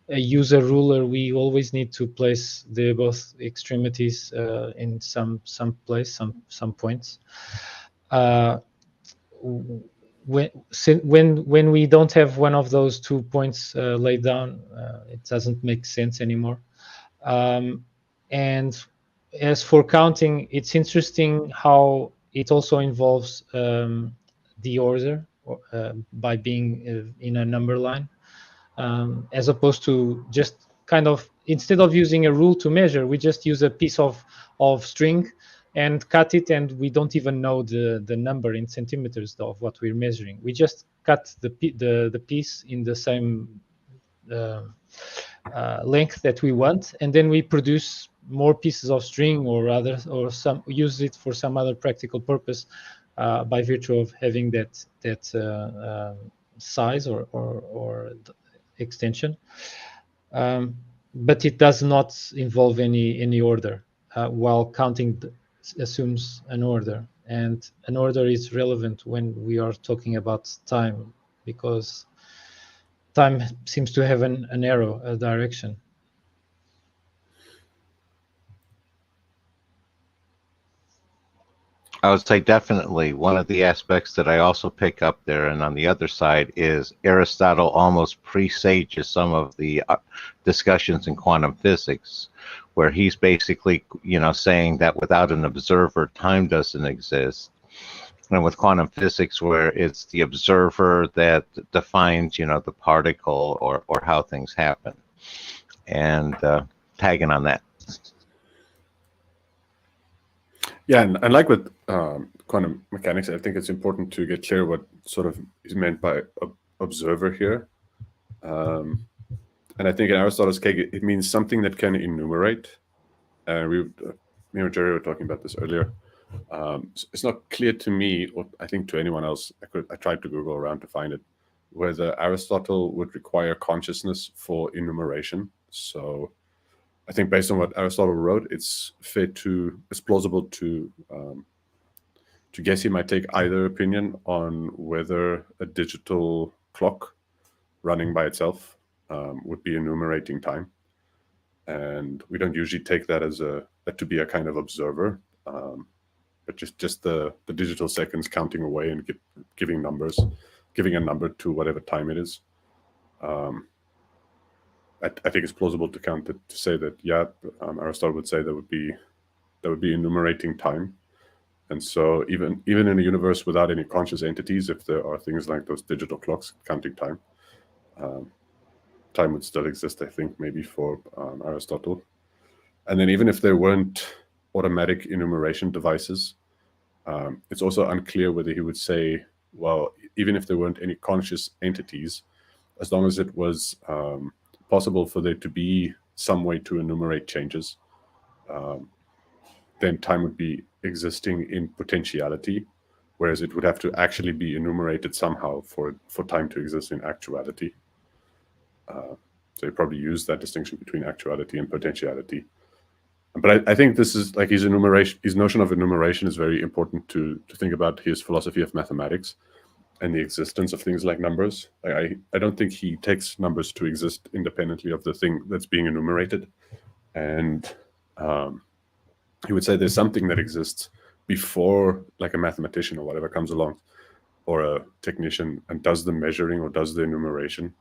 use a ruler, we always need to place the both extremities in some place, some points. When we don't have one of those 2 points laid down, it doesn't make sense anymore. And as for counting, it's interesting how it also involves the order by being in a number line, as opposed to just kind of, instead of using a rule to measure, we just use a piece of string and cut it, and we don't even know the number in centimeters of what we're measuring. We just cut the piece in the same length that we want, and then we produce more pieces of string or some use it for some other practical purpose by virtue of having that size or extension. But it does not involve any order, while counting assumes an order, and an order is relevant when we are talking about time, because time seems to have an arrow, a direction. I would say definitely one of the aspects that I also pick up there, and on the other side, is Aristotle almost presages some of the discussions in quantum physics, where he's basically, saying that without an observer, time doesn't exist. And with quantum physics, where it's the observer that defines, the particle or how things happen, and tagging on that. Yeah, and like with quantum mechanics, I think it's important to get clear what sort of is meant by observer here. And I think in Aristotle's case, it means something that can enumerate. Me and Jerry were talking about this earlier. It's not clear to me, or I think to anyone else, I tried to Google around to find it, whether Aristotle would require consciousness for enumeration. So I think based on what Aristotle wrote, it's plausible to guess he might take either opinion on whether a digital clock running by itself would be enumerating time. And we don't usually take that as to be a kind of observer, but just the digital seconds counting away and giving a number to whatever time it is. I think it's plausible to count it, to say that, Aristotle would say that would be enumerating time. And so even in a universe without any conscious entities, if there are things like those digital clocks counting time, time would still exist, I think, maybe for Aristotle. And then even if there weren't automatic enumeration devices, it's also unclear whether he would say, well, even if there weren't any conscious entities, as long as it was possible for there to be some way to enumerate changes, then time would be existing in potentiality, whereas it would have to actually be enumerated somehow for time to exist in actuality. So you probably use that distinction between actuality and potentiality. But I think this is like his notion of enumeration is very important to think about his philosophy of mathematics and the existence of things like numbers. I don't think he takes numbers to exist independently of the thing that's being enumerated. And he would say there's something that exists before, like a mathematician or whatever comes along, or a technician, and does the measuring or does the enumeration.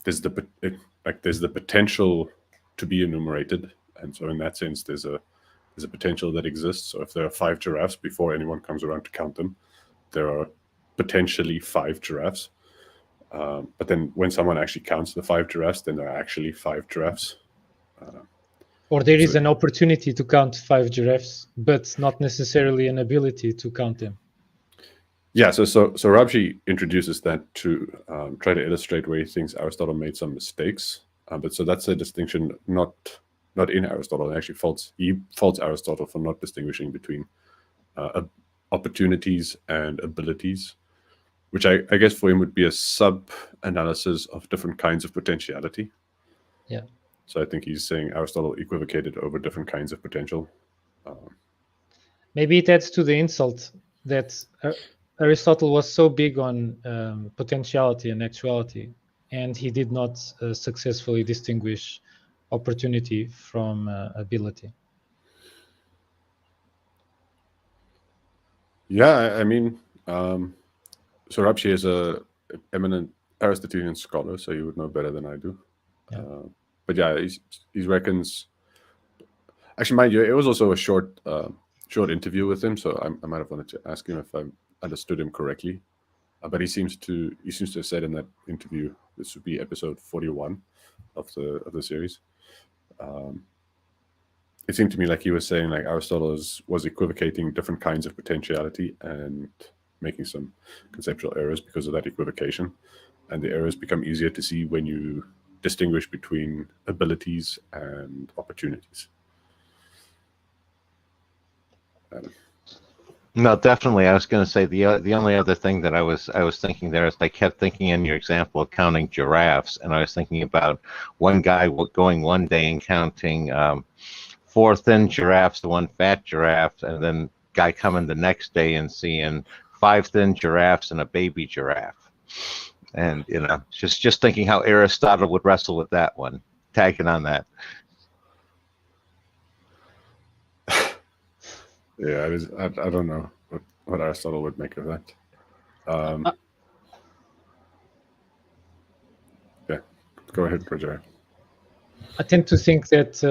There's the potential to be enumerated, and so in that sense, there's a potential that exists. So if there are 5 giraffes before anyone comes around to count them, there are potentially 5 giraffes. But then when someone actually counts the 5 giraffes, then there are actually 5 giraffes. Or there is an opportunity to count 5 giraffes, but not necessarily an ability to count them. Yeah, so Rabji introduces that to try to illustrate where he thinks Aristotle made some mistakes. But so that's a distinction not in Aristotle. He actually faults Aristotle for not distinguishing between opportunities and abilities, which I guess for him would be a sub-analysis of different kinds of potentiality. Yeah. So I think he's saying Aristotle equivocated over different kinds of potential. Maybe it adds to the insult that Aristotle was so big on potentiality and actuality, and he did not successfully distinguish opportunity from ability. Yeah, I mean, Sorabji is a eminent Aristotelian scholar, so he would know better than I do. Yeah. But yeah, he reckons. Actually, mind you, it was also a short interview with him, so I might have wanted to ask him if I understood him correctly. But he seems to have said in that interview, this would be episode 41 of the series. It seemed to me like he was saying like Aristotle was equivocating different kinds of potentiality and making some conceptual errors because of that equivocation, and the errors become easier to see when you distinguish between abilities and opportunities. No, definitely. I was going to say the only other thing that I was thinking there is I kept thinking in your example of counting giraffes, and I was thinking about one guy going one day and counting 4 thin giraffes to 1 fat giraffe, and then guy coming the next day and seeing 5 thin giraffes and a baby giraffe. And just thinking how Aristotle would wrestle with that one, tagging on that. Yeah, it is. I don't know what Aristotle would make of that. Yeah, go ahead, Roger. I tend to think that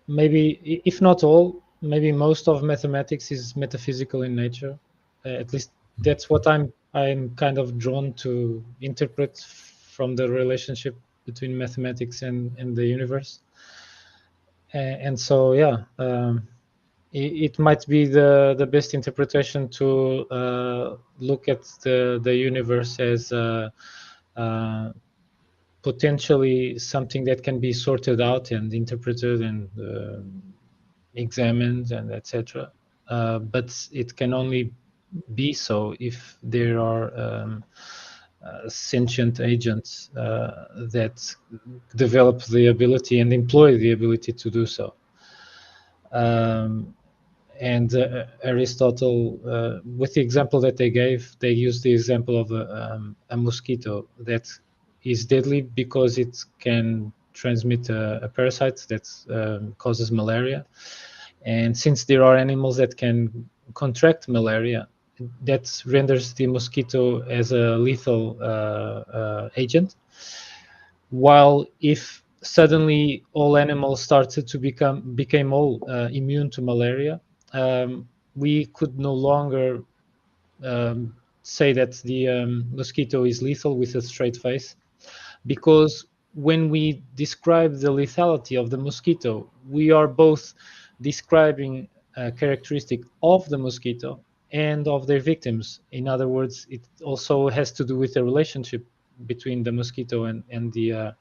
maybe, if not all, maybe most of mathematics is metaphysical in nature. At least that's what I'm kind of drawn to interpret from the relationship between mathematics and the universe. And so, yeah, it might be the best interpretation to look at the universe as potentially something that can be sorted out and interpreted and examined and etc. But it can only be so if there are sentient agents that develop the ability and employ the ability to do so. And Aristotle, with the example that they gave, they used the example of a mosquito that is deadly because it can transmit a parasite that causes malaria. And since there are animals that can contract malaria, that renders the mosquito as a lethal agent. While if suddenly all animals started to became all immune to malaria, we could no longer say that the mosquito is lethal with a straight face, because when we describe the lethality of the mosquito, we are both describing a characteristic of the mosquito and of their victims. In other words, it also has to do with the relationship between the mosquito and the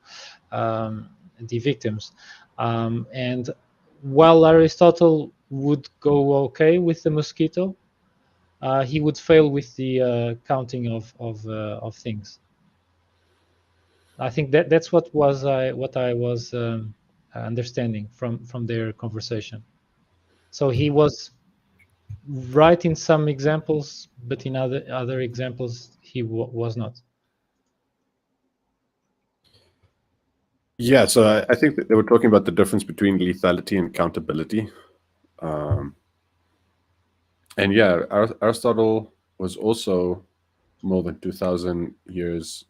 victims. And while Aristotle would go okay with the mosquito, he would fail with the counting of things. I think that's what I was understanding from their conversation. So he was right in some examples, but in other examples he was not. Yeah, so I think that they were talking about the difference between lethality and countability. And yeah, Aristotle was also more than 2,000 years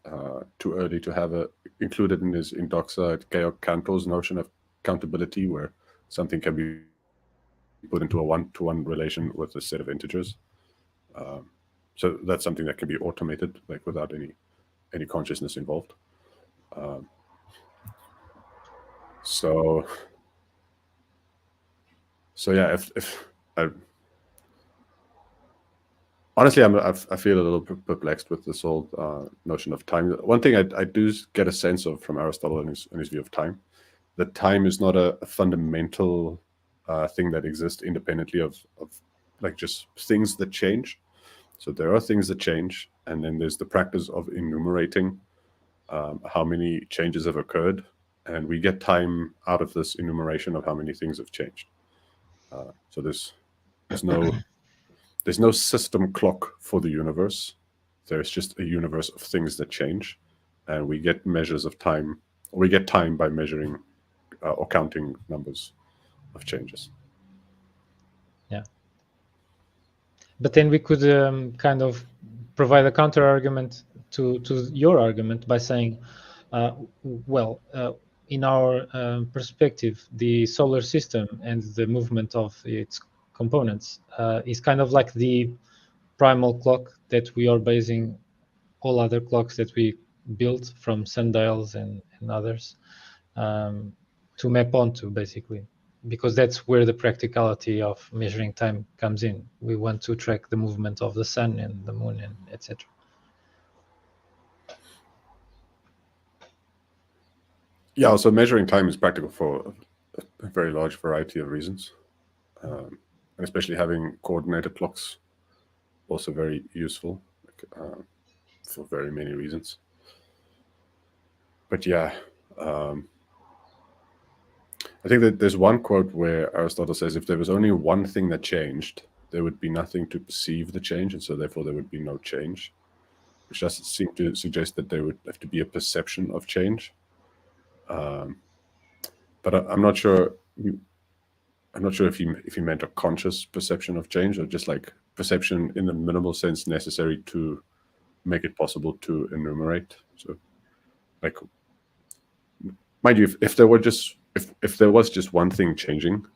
too early to have included in his Indoxa at Georg Cantor's notion of countability, where something can be put into a one-to-one relation with a set of integers. So that's something that can be automated, like without any consciousness involved. So yeah, if honestly, I feel a little perplexed with this whole notion of time. One thing I do get a sense of from Aristotle and his view of time, that time is not a fundamental thing that exists independently of like just things that change. So there are things that change, and then there's the practice of enumerating how many changes have occurred, and we get time out of this enumeration of how many things have changed. So there's no there's no system clock for the universe. There's just a universe of things that change, and we get measures of time, or we get time by measuring or counting numbers of changes. Yeah. But then we could kind of provide a counter argument to your argument by saying, in our perspective, the solar system and the movement of its components is kind of like the primal clock that we are basing all other clocks that we built from sundials and others to map onto, basically, because that's where the practicality of measuring time comes in. We want to track the movement of the sun and the moon and etc. Yeah, so measuring time is practical for a very large variety of reasons. And especially having coordinated clocks, also very useful for very many reasons. But yeah, I think that there's one quote where Aristotle says if there was only one thing that changed, there would be nothing to perceive the change, and so therefore there would be no change, which doesn't seem to suggest that there would have to be a perception of change. But I'm not sure. I'm not sure if he meant a conscious perception of change, or just like perception in the minimal sense necessary to make it possible to enumerate. So, like, mind you, if there was just one thing changing,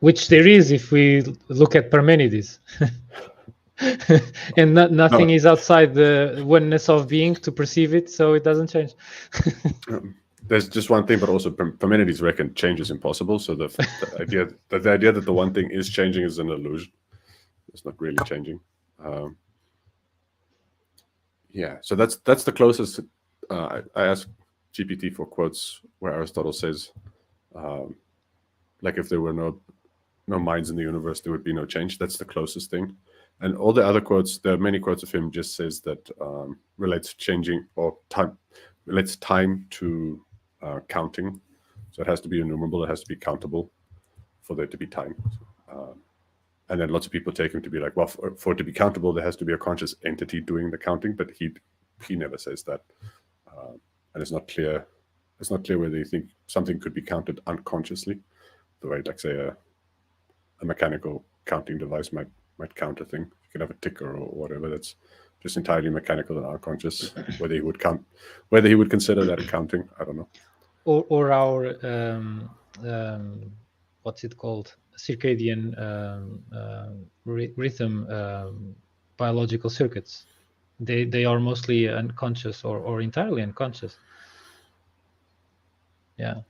which there is if we look at Parmenides, and nothing is outside the oneness of being to perceive it, so it doesn't change. There's just one thing, but also Parmenides reckoned change is impossible. So the idea that the one thing is changing is an illusion. It's not really changing. Yeah, so that's the closest. I asked GPT for quotes where Aristotle says, like if there were no minds in the universe, there would be no change. That's the closest thing. And all the other quotes, there are many quotes of him, just says that relates changing or time, relates time to counting. So it has to be enumerable, it has to be countable for there to be time. And then lots of people take him to be like, well, for it to be countable, there has to be a conscious entity doing the counting, but he never says that. And it's not clear whether you think something could be counted unconsciously, the way, like, say, a mechanical counting device might count a thing. You could have a ticker or whatever that's just entirely mechanical and unconscious. Whether he would consider that accounting, I don't know. Or our what's it called? Circadian rhythm biological circuits. They are mostly unconscious or entirely unconscious. Yeah.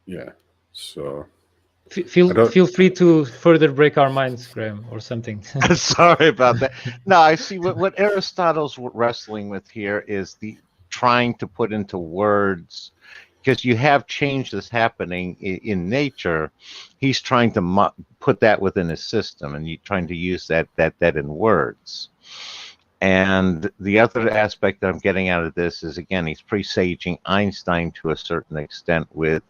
Yeah. So feel free to further break our minds, Graham, or something. Sorry about that. No, I see what Aristotle's wrestling with here is the trying to put into words, because you have change that's happening in nature. He's trying to put that within his system, and you're trying to use that in words. And the other aspect that I'm getting out of this is, again, he's presaging Einstein to a certain extent with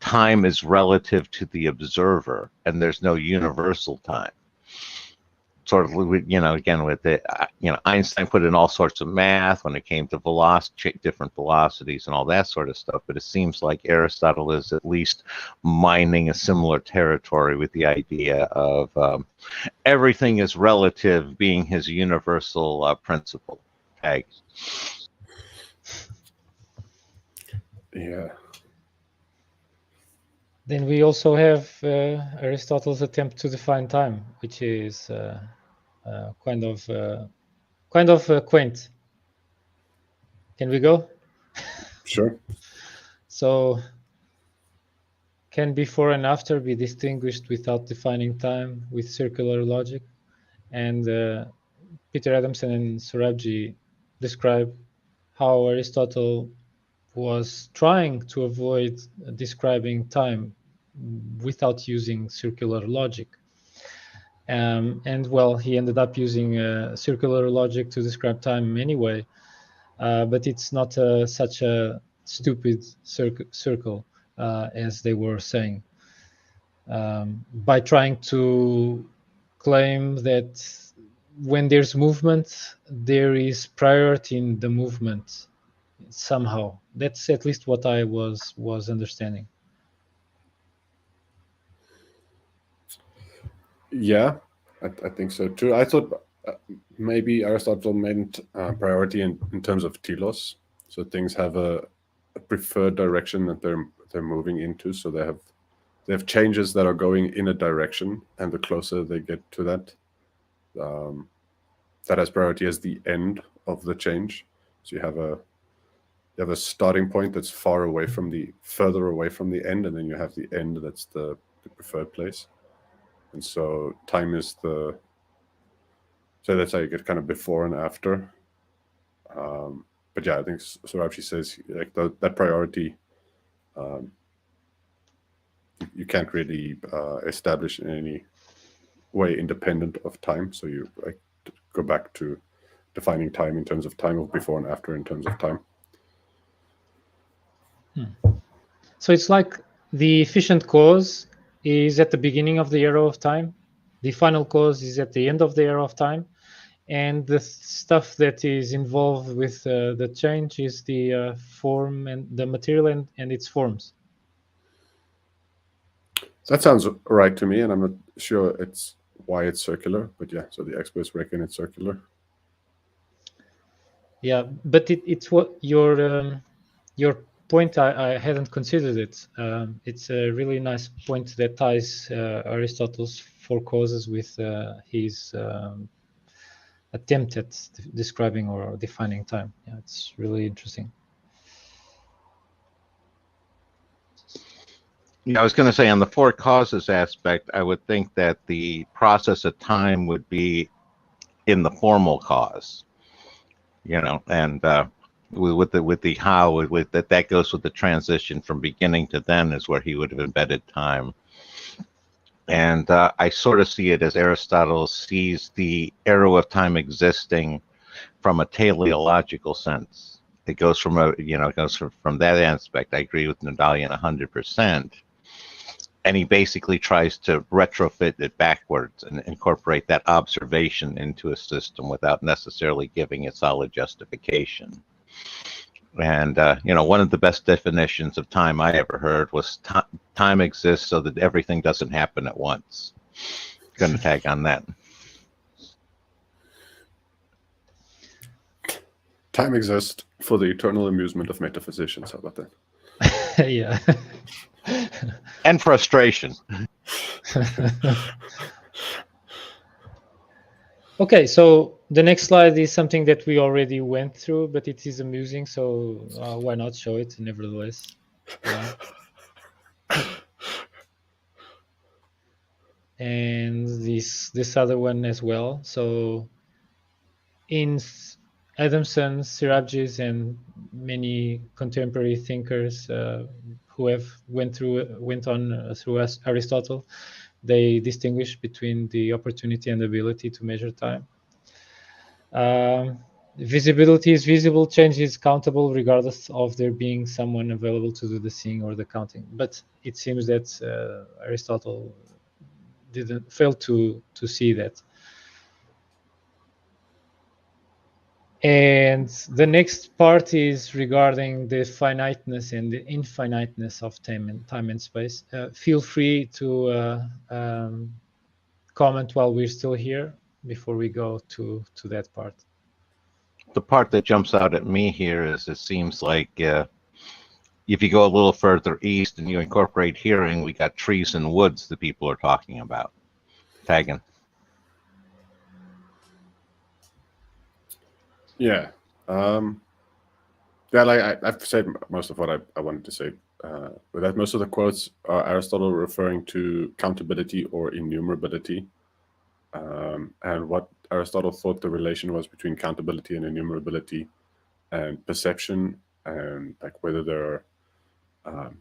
time is relative to the observer, and there's no universal time. Sort of, again, with it, Einstein put in all sorts of math when it came to different velocities and all that sort of stuff. But it seems like Aristotle is at least mining a similar territory with the idea of everything is relative being his universal principle. Okay. Yeah. Then we also have Aristotle's attempt to define time, which is kind of quaint. Can we go? Sure. So, can before and after be distinguished without defining time with circular logic? And Peter Adamson and Sorabji describe how Aristotle was trying to avoid describing time without using circular logic. And well, he ended up using circular logic to describe time anyway, but it's not such a stupid circle as they were saying. By trying to claim that when there's movement, there is priority in the movement somehow. That's at least what I was understanding. Yeah, I think so too. I thought maybe Aristotle meant priority in terms of telos. So things have a preferred direction that they're moving into. So they have changes that are going in a direction, and the closer they get to that, that has priority as the end of the change. So you have a starting point that's further away from the end, and then you have the end that's the preferred place. And so time is so that's how you get kind of before and after. But yeah, I think Sorabji says like that priority, you can't really establish in any way independent of time. So you like go back to defining time in terms of time of before and after in terms of time. So it's like the efficient cause is at the beginning of the arrow of time, the final cause is at the end of the arrow of time, and the stuff that is involved with the change is the form and the material and its forms. That sounds right to me, and I'm not sure it's why it's circular, but yeah, so the experts reckon it's circular. Yeah, but it's what your point. I hadn't considered it. It's a really nice point that ties Aristotle's four causes with his attempt at describing or defining time. Yeah, it's really interesting. Yeah, I was going to say on the four causes aspect, I would think that the process of time would be in the formal cause, and with the how, with that goes with the transition from beginning to then is where he would have embedded time. And I sort of see it as Aristotle sees the arrow of time existing from a teleological sense. It goes from from that aspect. I agree with Nadalian 100%. And he basically tries to retrofit it backwards and incorporate that observation into a system without necessarily giving it solid justification. And, one of the best definitions of time I ever heard was time exists so that everything doesn't happen at once. Going to tag on that. Time exists for the eternal amusement of metaphysicians. How about that? Yeah. And frustration. Okay, so the next slide is something that we already went through, but it is amusing, so why not show it nevertheless? Yeah. And this other one as well. So in Adamson, Sirabjis, and many contemporary thinkers who have went on through Aristotle, they distinguish between the opportunity and ability to measure time. Visibility is visible, change is countable, regardless of there being someone available to do the seeing or the counting. But it seems that Aristotle didn't fail to see that. And the next part is regarding the finiteness and the infiniteness of time and space. Feel free to comment while we're still here before we go to that part. The part that jumps out at me here is it seems like if you go a little further east and you incorporate hearing, we got trees and woods that people are talking about. Tagging. Yeah. Yeah, like I've said most of what I wanted to say. With that, most of the quotes are Aristotle referring to countability or enumerability. And what Aristotle thought the relation was between countability and enumerability and perception, and like whether there are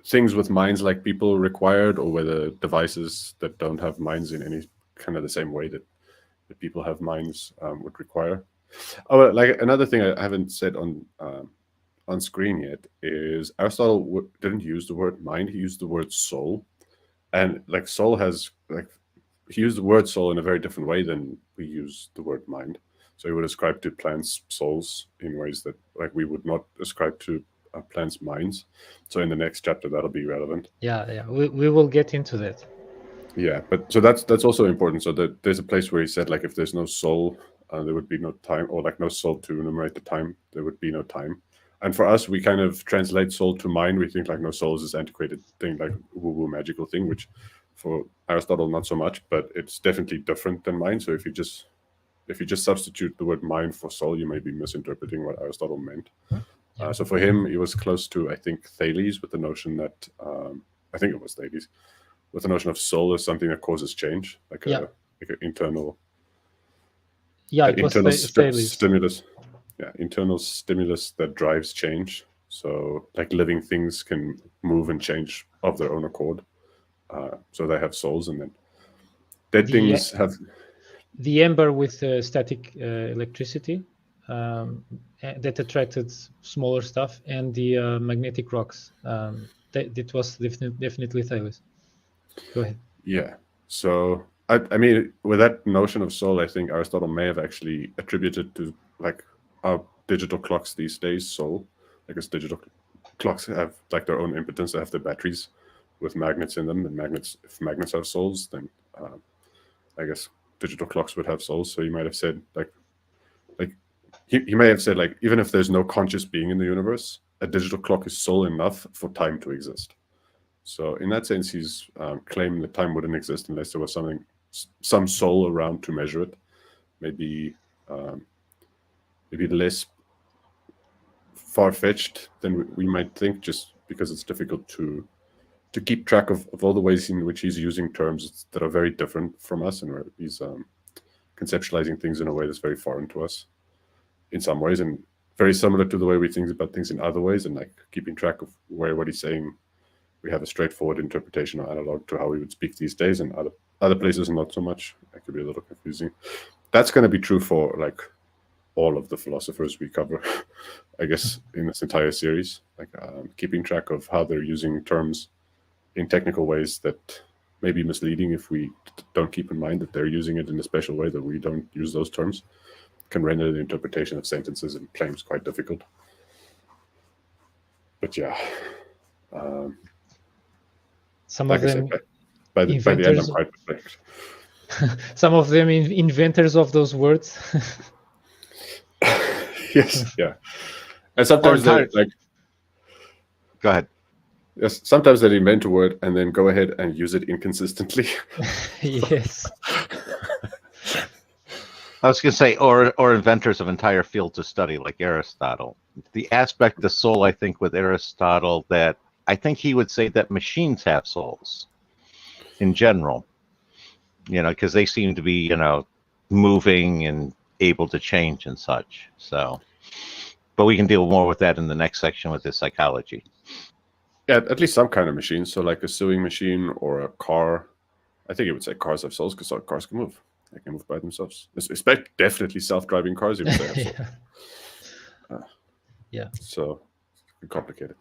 things with minds like people required, or whether devices that don't have minds in any kind of the same way that people have minds would require. Oh, like another thing I haven't said on screen yet is Aristotle didn't use the word mind; he used the word soul, and like soul has like he used the word soul in a very different way than we use the word mind. So he would ascribe to plants souls in ways that like we would not ascribe to plants minds. So in the next chapter that'll be relevant. Yeah, we will get into that. Yeah, but so that's also important. So that there's a place where he said like if there's no soul, there would be no time, or like no soul to enumerate the time, there would be no time. And for us, we kind of translate soul to mind. We think like no soul is this antiquated thing, like woo-woo magical thing, which for Aristotle not so much, but it's definitely different than mind. So if you just substitute the word mind for soul, you may be misinterpreting what Aristotle meant. So for him, he was close to, I think, Thales with the notion that I think it was Thales with the notion of soul as something that causes change, like an internal. Yeah, it was Thales. Stimulus. Yeah, internal stimulus that drives change. So like living things can move and change of their own accord. So they have souls, and then dead things have. The ember with static electricity that attracted smaller stuff, and the magnetic rocks. That was definitely Thales. Go ahead. Yeah. So I mean, with that notion of soul, I think Aristotle may have actually attributed to like our digital clocks these days soul, because digital clocks have like their own impotence. They have their batteries with magnets in them, and if magnets have souls, then I guess digital clocks would have souls. So he might have said like he may have said like even if there's no conscious being in the universe, a digital clock is soul enough for time to exist. So in that sense, he's claiming that time wouldn't exist unless there was some soul around to measure it. Maybe less far-fetched than we might think, just because it's difficult to keep track of all the ways in which he's using terms that are very different from us, and where he's conceptualizing things in a way that's very foreign to us in some ways, and very similar to the way we think about things in other ways, and like keeping track of where what he's saying, we have a straightforward interpretation or analog to how we would speak these days, and other places not so much. That could be a little confusing. That's going to be true for like all of the philosophers we cover, I guess, in this entire series, like keeping track of how they're using terms in technical ways that may be misleading if we don't keep in mind that they're using it in a special way that we don't use those terms, can render the interpretation of sentences and claims quite difficult. But yeah. Some of them by the end, I'm quite perplexed. Some of them inventors of those words. Yes, yeah. And sometimes they like. Go ahead. Yes, sometimes they invent a word and then go ahead and use it inconsistently. Yes. I was going to say, or inventors of entire fields of study like Aristotle. The aspect of soul, I think, with Aristotle, that I think he would say that machines have souls in general, because they seem to be, moving and able to change and such. So, but we can deal more with that in the next section with the psychology. Yeah, at least some kind of machine. So like a sewing machine or a car. I think it would say cars have souls because cars can move. They can move by themselves. Definitely self-driving cars, even if they have souls. Yeah. So complicated.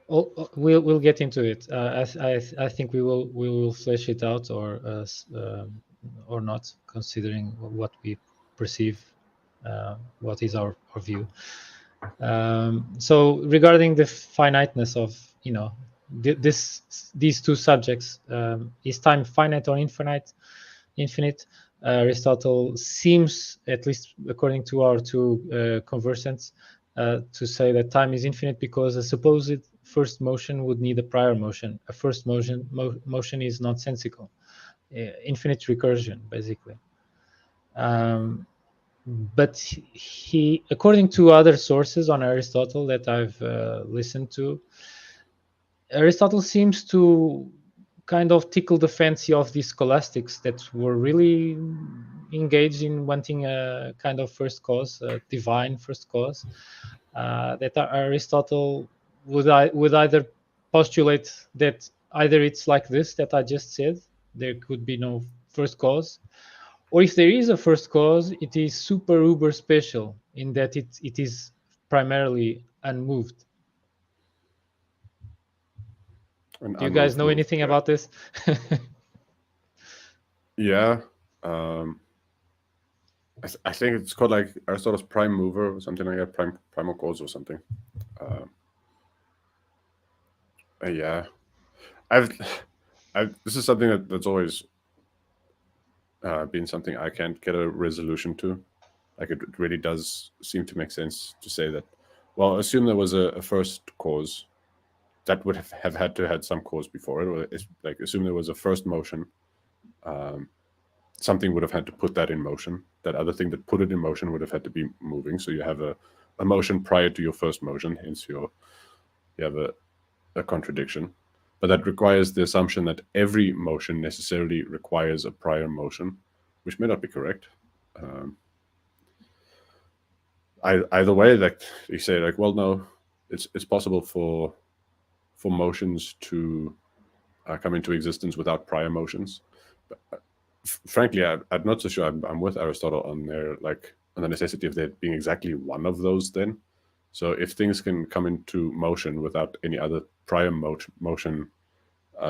We'll get into it. I think we will flesh it out or not, considering what we perceive, what is our view. So regarding the finiteness of these two subjects, is time finite or infinite? Aristotle seems, at least according to our two conversants, to say that time is infinite because a supposed first motion would need a prior motion. A first motion is nonsensical, infinite recursion, basically. But he, according to other sources on Aristotle that I've listened to, Aristotle seems to kind of tickle the fancy of these scholastics that were really engaged in wanting a kind of first cause, a divine first cause, that Aristotle would either postulate that either it's like this that I just said, there could be no first cause, or if there is a first cause, it is super uber special in that it is primarily unmoved. Do you guys know anything about this? Yeah. I think it's called like Aristotle's prime mover or something like that, primal cause or something. Yeah, I've this is something that's always been something I can't get a resolution to. Like it really does seem to make sense to say that. Well, assume there was a first cause that would have had to had some cause before it, or like assume there was a first motion. Something would have had to put that in motion. That other thing that put it in motion would have had to be moving. So you have a motion prior to your first motion. Hence, you have a contradiction. But that requires the assumption that every motion necessarily requires a prior motion, which may not be correct. Either way, like you say, like, well, no, it's possible for motions to come into existence without prior motions. But frankly, I'm not so sure. I'm with Aristotle on the necessity of there being exactly one of those. Then, so if things can come into motion without any other prior motion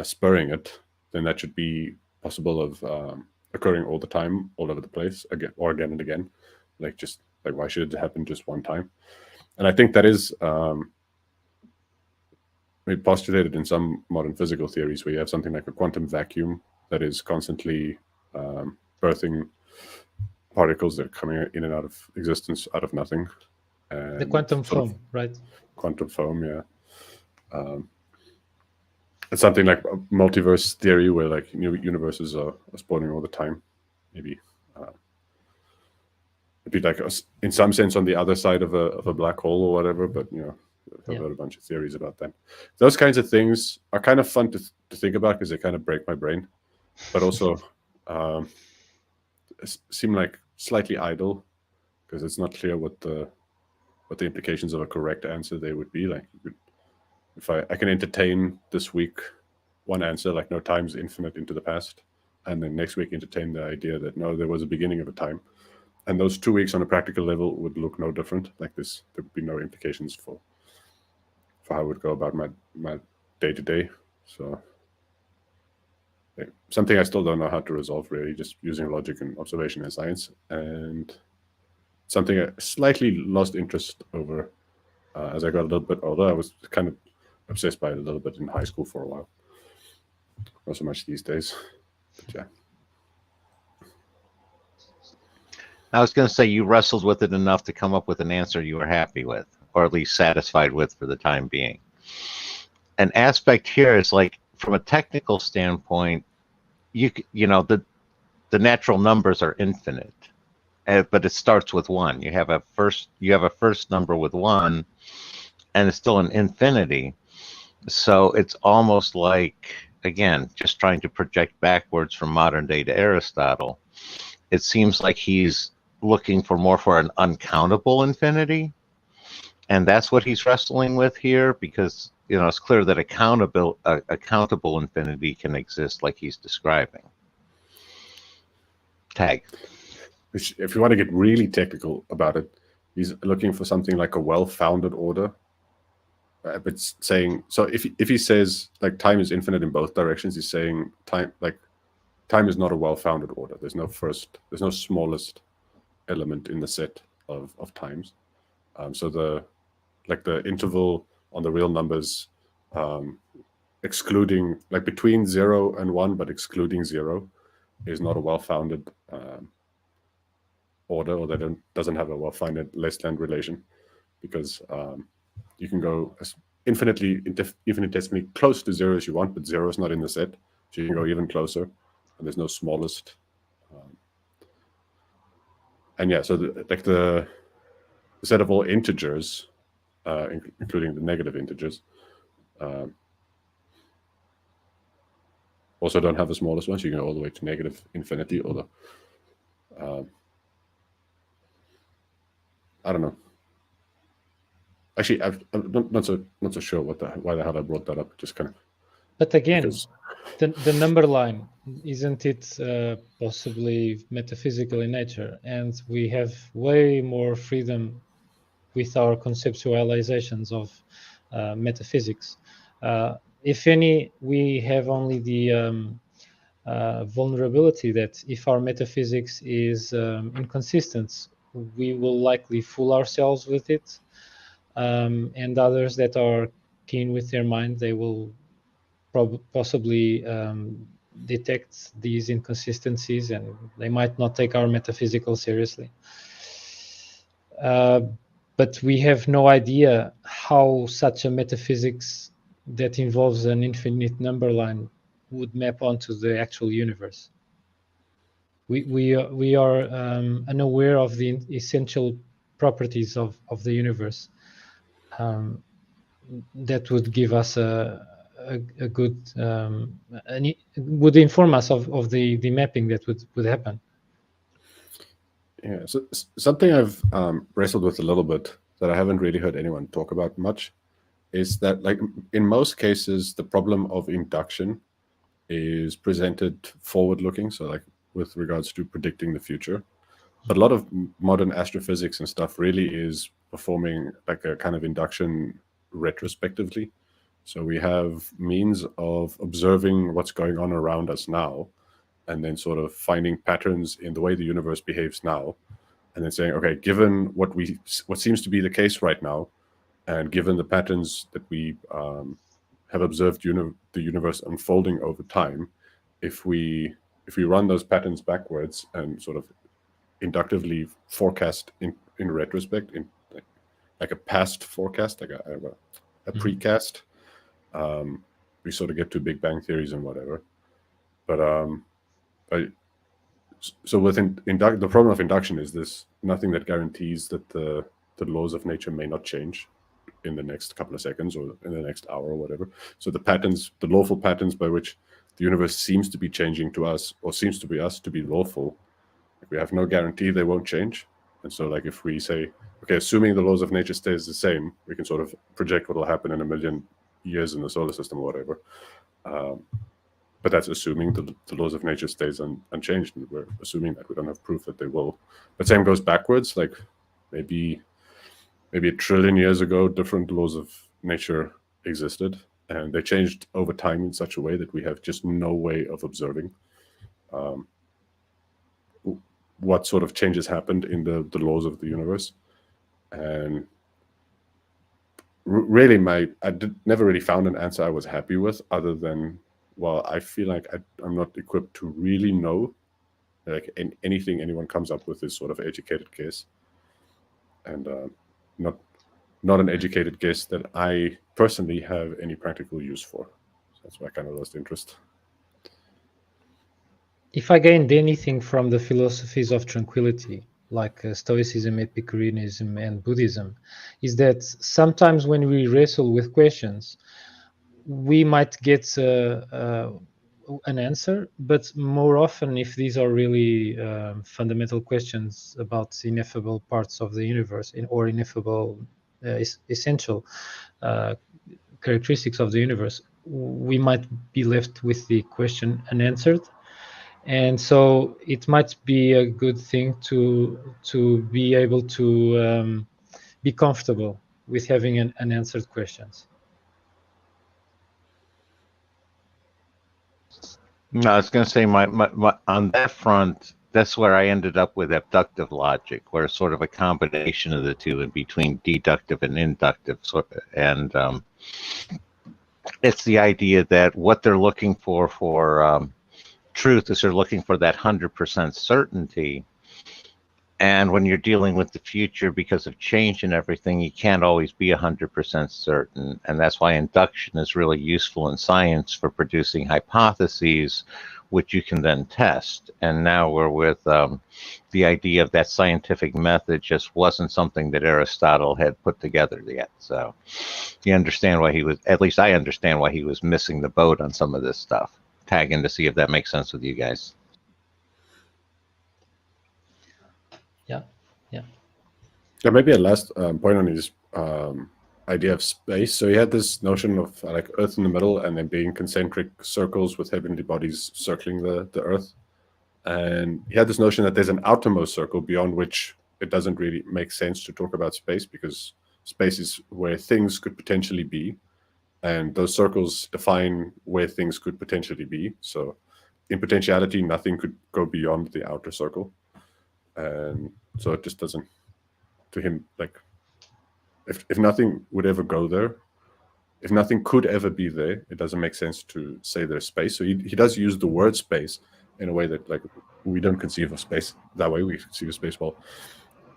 spurring it, then that should be possible of occurring all the time, all over the place, again and again. Like just like why should it happen just one time? And I think that is postulated in some modern physical theories, where you have something like a quantum vacuum that is constantly birthing particles that are coming in and out of existence out of nothing. And the quantum foam, right? Quantum foam, yeah. It's something like a multiverse theory, where like new universes are spawning all the time. Maybe it'd be like in some sense on the other side of a black hole or whatever. But I've heard a bunch of theories about that. Those kinds of things are kind of fun to think about because they kind of break my brain, but also seem like slightly idle because it's not clear what the implications of a correct answer they would be. Like, if I can entertain this week one answer, like no, time's infinite into the past, and then next week entertain the idea that no, there was a beginning of a time, and those 2 weeks on a practical level would look no different. Like this, there would be no implications for how I would go about my day to day. So something I still don't know how to resolve, really, just using logic and observation and science, and something I slightly lost interest over as I got a little bit older. I was kind of obsessed by it a little bit in high school for a while. Not so much these days, but yeah. I was going to say you wrestled with it enough to come up with an answer you were happy with, or at least satisfied with for the time being. An aspect here is like, from a technical standpoint, you know the natural numbers are infinite, but it starts with 1. You have a first number with 1, and it's still an infinity. So it's almost like, again, just trying to project backwards from modern day to Aristotle. It seems like he's looking for an uncountable infinity, and that's what he's wrestling with here, because it's clear that a countable infinity can exist, like he's describing. Tag. If you want to get really technical about it, he's looking for something like a well-founded order. But saying, so if he says like time is infinite in both directions, he's saying time is not a well-founded order. There's no smallest element in the set of times. So the interval on the real numbers, excluding like between 0 and 1, but excluding 0, is not a well-founded order, or that doesn't have a well-founded less-than relation, because you can go as infinitesimally close to 0 as you want, but 0 is not in the set, so you can go even closer, and there's no smallest. And yeah, so the set of all integers, including the negative integers, also don't have the smallest ones. You can go all the way to negative infinity, or the I don't know. Actually, I'm not so sure why the hell I brought that up. Just kind of. But again, the number line, isn't it possibly metaphysical in nature? And we have way more freedom with our conceptualizations of metaphysics. If any, we have only the vulnerability that if our metaphysics is inconsistent, we will likely fool ourselves with it, and others that are keen with their mind, they will possibly detect these inconsistencies, and they might not take our metaphysical seriously. But we have no idea how such a metaphysics that involves an infinite number line would map onto the actual universe. We are unaware of the essential properties of the universe that would give us a good would inform us of the mapping that would happen. Yeah, so something I've wrestled with a little bit that I haven't really heard anyone talk about much is that, like, in most cases, the problem of induction is presented forward-looking, so like with regards to predicting the future. But a lot of modern astrophysics and stuff really is performing like a kind of induction retrospectively. So we have means of observing what's going on around us now, and then sort of finding patterns in the way the universe behaves now, and then saying, okay, given what seems to be the case right now, and given the patterns that we have observed the universe unfolding over time, if we run those patterns backwards and sort of inductively forecast in retrospect, in like a past forecast, like a precast, we sort of get to Big Bang theories and whatever. But so with the problem of induction is this: nothing that guarantees that the laws of nature may not change in the next couple of seconds or in the next hour or whatever. So the patterns, the lawful patterns by which the universe seems to be changing to us, or seems to be us to be lawful, we have no guarantee they won't change. And so, like, if we say, okay, assuming the laws of nature stays the same, we can sort of project what will happen in 1 million years in the solar system or whatever. But that's assuming the laws of nature stays unchanged, and we're assuming that we don't have proof that they will. But same goes backwards. Like maybe 1 trillion years ago, different laws of nature existed, and they changed over time in such a way that we have just no way of observing what sort of changes happened in the laws of the universe. And really, never really found an answer I was happy with, other than, well, I feel like I'm not equipped to really know. Like anything anyone comes up with is sort of educated guess, and not an educated guess that I personally have any practical use for. So that's why I kind of lost interest. If I gained anything from the philosophies of tranquility, like Stoicism, Epicureanism, and Buddhism, is that sometimes when we wrestle with questions, we might get an answer, but more often, if these are really fundamental questions about ineffable parts of the universe or ineffable essential characteristics of the universe, we might be left with the question unanswered. And so it might be a good thing to be able to be comfortable with having unanswered questions. No, I was going to say my on that front, that's where I ended up with abductive logic, where it's sort of a combination of the two, in between deductive and inductive. And it's the idea that what they're looking for truth is they're looking for that 100% certainty. And when you're dealing with the future, because of change and everything, you can't always be 100% certain. And that's why induction is really useful in science for producing hypotheses, which you can then test. And now we're with the idea of that scientific method just wasn't something that Aristotle had put together yet. So you understand why at least I understand why he was missing the boat on some of this stuff. Tag in to see if that makes sense with you guys. Yeah, maybe a last point on his idea of space. So he had this notion of like Earth in the middle, and then being concentric circles with heavenly bodies circling the Earth. And he had this notion that there's an outermost circle beyond which it doesn't really make sense to talk about space, because space is where things could potentially be, and those circles define where things could potentially be. So in potentiality, nothing could go beyond the outer circle, and so it just doesn't. To him, like, if nothing would ever go there, if nothing could ever be there, it doesn't make sense to say there's space. So he does use the word space in a way that, like, we don't conceive of space that way. We conceive of space, well,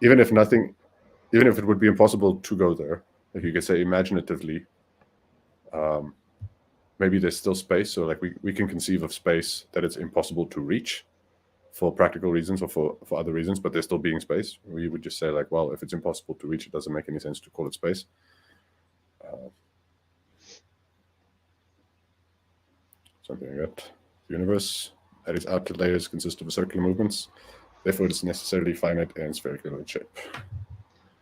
even if it would be impossible to go there, if you could say imaginatively, maybe there's still space. So like we can conceive of space that it's impossible to reach for practical reasons or for other reasons, but there's still being space. We would just say, like, well, if it's impossible to reach, it doesn't make any sense to call it space. Something like that. The universe at its outer layers consists of circular movements. Therefore, it is necessarily finite and spherical in shape.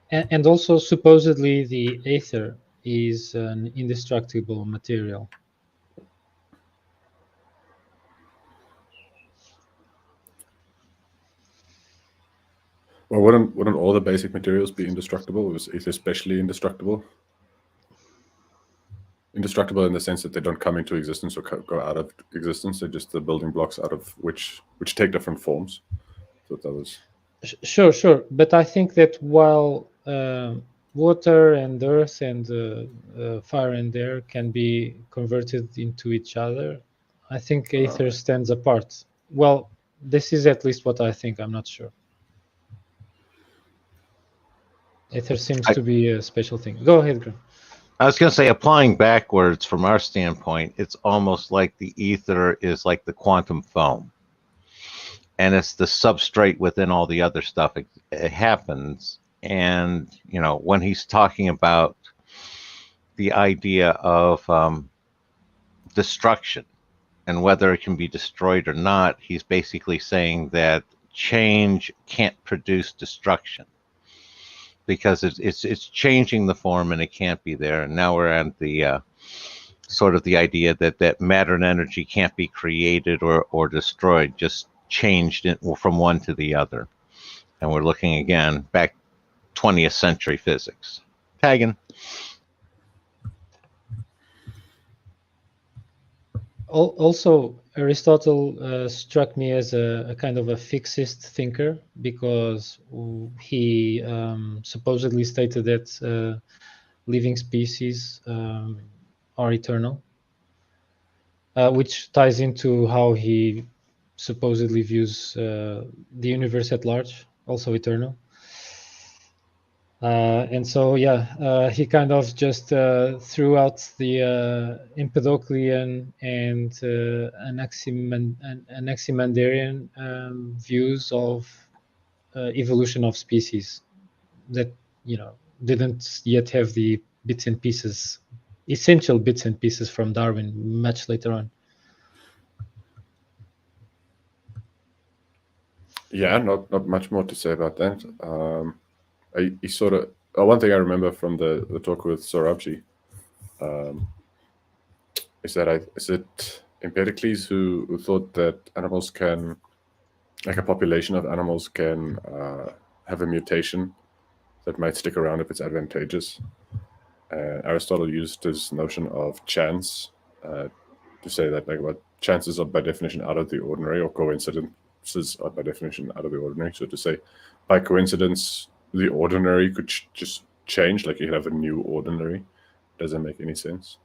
And also, supposedly, the aether is an indestructible material. Well, wouldn't all the basic materials be indestructible? Was ether especially indestructible? Indestructible in the sense that they don't come into existence or go out of existence. They're just the building blocks out of which take different forms. So that was Sure. But I think that while water and earth and fire and air can be converted into each other, I think aether stands apart. Well, this is at least what I think. I'm not sure. Aether seems to be a special thing. Go ahead, Graham. I was going to say, applying backwards from our standpoint, it's almost like the ether is like the quantum foam. And it's the substrate within all the other stuff. It happens. And, you know, when he's talking about the idea of destruction and whether it can be destroyed or not, he's basically saying that change can't produce destruction, because it's changing the form and it can't be there. And now we're at the sort of the idea that matter and energy can't be created or destroyed, just changed from one to the other. And we're looking again back 20th century physics. Tagging. Also, Aristotle struck me as a kind of a fixist thinker, because he supposedly stated that living species are eternal, which ties into how he supposedly views the universe at large, also eternal. And so, he kind of just threw out the Empedoclean and Anaximandrian views of evolution of species that, you know, didn't yet have the bits and pieces, essential bits and pieces from Darwin much later on. Yeah, not much more to say about that. He sort of one thing I remember from the talk with Sorabji is it Empedocles who thought that animals can, like a population of animals can have a mutation that might stick around if it's advantageous. Aristotle used this notion of chance to say that, like, what chances are by definition out of the ordinary, or coincidences are by definition out of the ordinary. So to say, by coincidence, the ordinary could just change, like you could have a new ordinary, doesn't make any sense.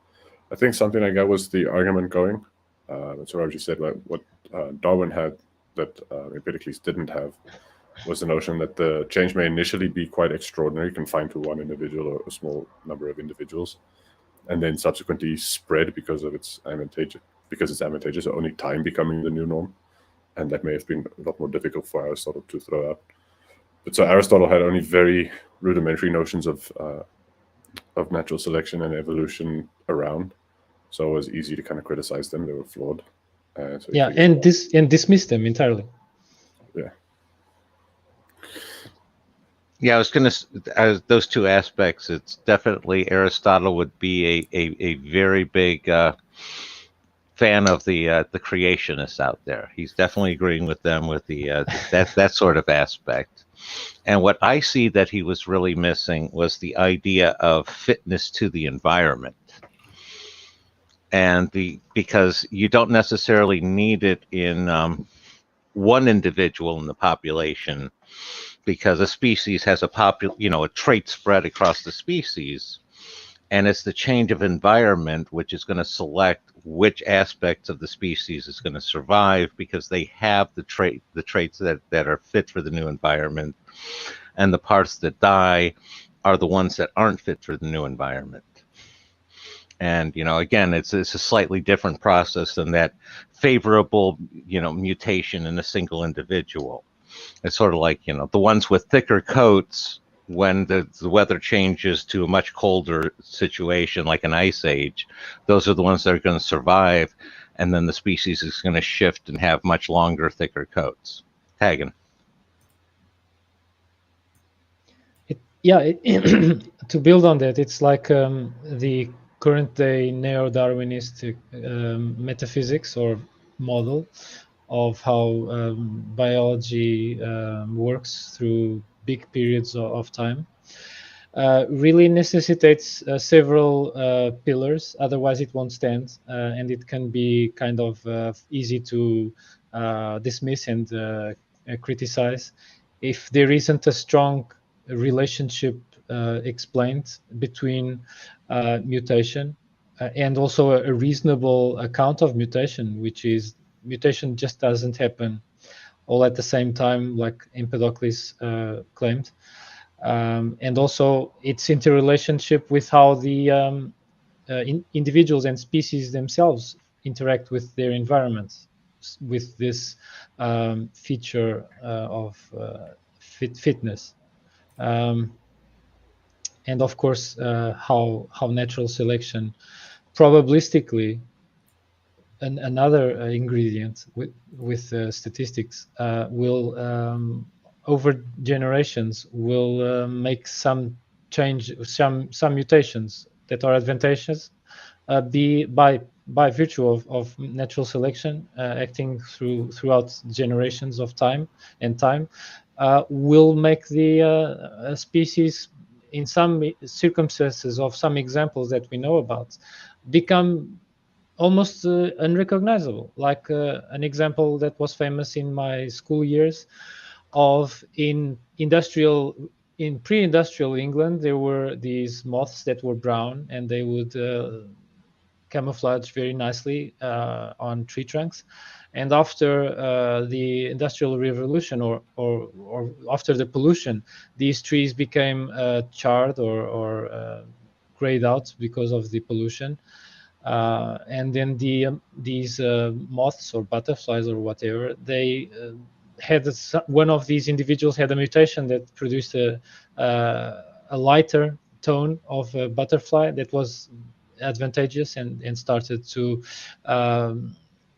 I think something like that was the argument going. That's what I just said. Like, what Darwin had that Empedocles didn't have was the notion that the change may initially be quite extraordinary, confined to one individual or a small number of individuals, and then subsequently spread because it's advantageous, or only time becoming the new norm. And that may have been a lot more difficult for Aristotle to throw out. But so Aristotle had only very rudimentary notions of natural selection and evolution around, so it was easy to kind of criticize them. They were flawed. And dismiss them entirely. Yeah, I was going to, those two aspects, it's definitely Aristotle would be a very big fan of the creationists out there. He's definitely agreeing with them with the that sort of aspect. And what I see that he was really missing was the idea of fitness to the environment. and because you don't necessarily need it in one individual in the population, because a species has a trait spread across the species, and it's the change of environment which is going to select which aspects of the species is going to survive, because they have the traits that are fit for the new environment, and the parts that die are the ones that aren't fit for the new environment. And again, it's a slightly different process than that favorable mutation in a single individual. It's sort of like the ones with thicker coats, when the weather changes to a much colder situation like an ice age, those are the ones that are going to survive, and then the species is going to shift and have much longer, thicker coats. Hagen. To build on that, it's like the current day neo-Darwinist metaphysics or model of how biology works through big periods of time. Really necessitates several pillars, otherwise it won't stand, and it can be kind of easy to dismiss and criticize if there isn't a strong relationship explained between mutation and also a reasonable account of mutation, which is mutation just doesn't happen all at the same time, like Empedocles claimed. And also its interrelationship with how the individuals and species themselves interact with their environments, with this feature of fitness. And of course, how natural selection probabilistically, another ingredient with statistics, will over generations will make some change, some mutations that are advantageous be by virtue of natural selection acting throughout generations of time will make the species, in some circumstances of some examples that we know about, become almost unrecognizable. Like an example that was famous in my school years of in pre-industrial England, there were these moths that were brown, and they would camouflage very nicely on tree trunks. And after the Industrial Revolution, or after the pollution, these trees became charred or grayed out because of the pollution. And then these moths or butterflies or whatever, they had one of these individuals had a mutation that produced a lighter tone of a butterfly that was advantageous and started to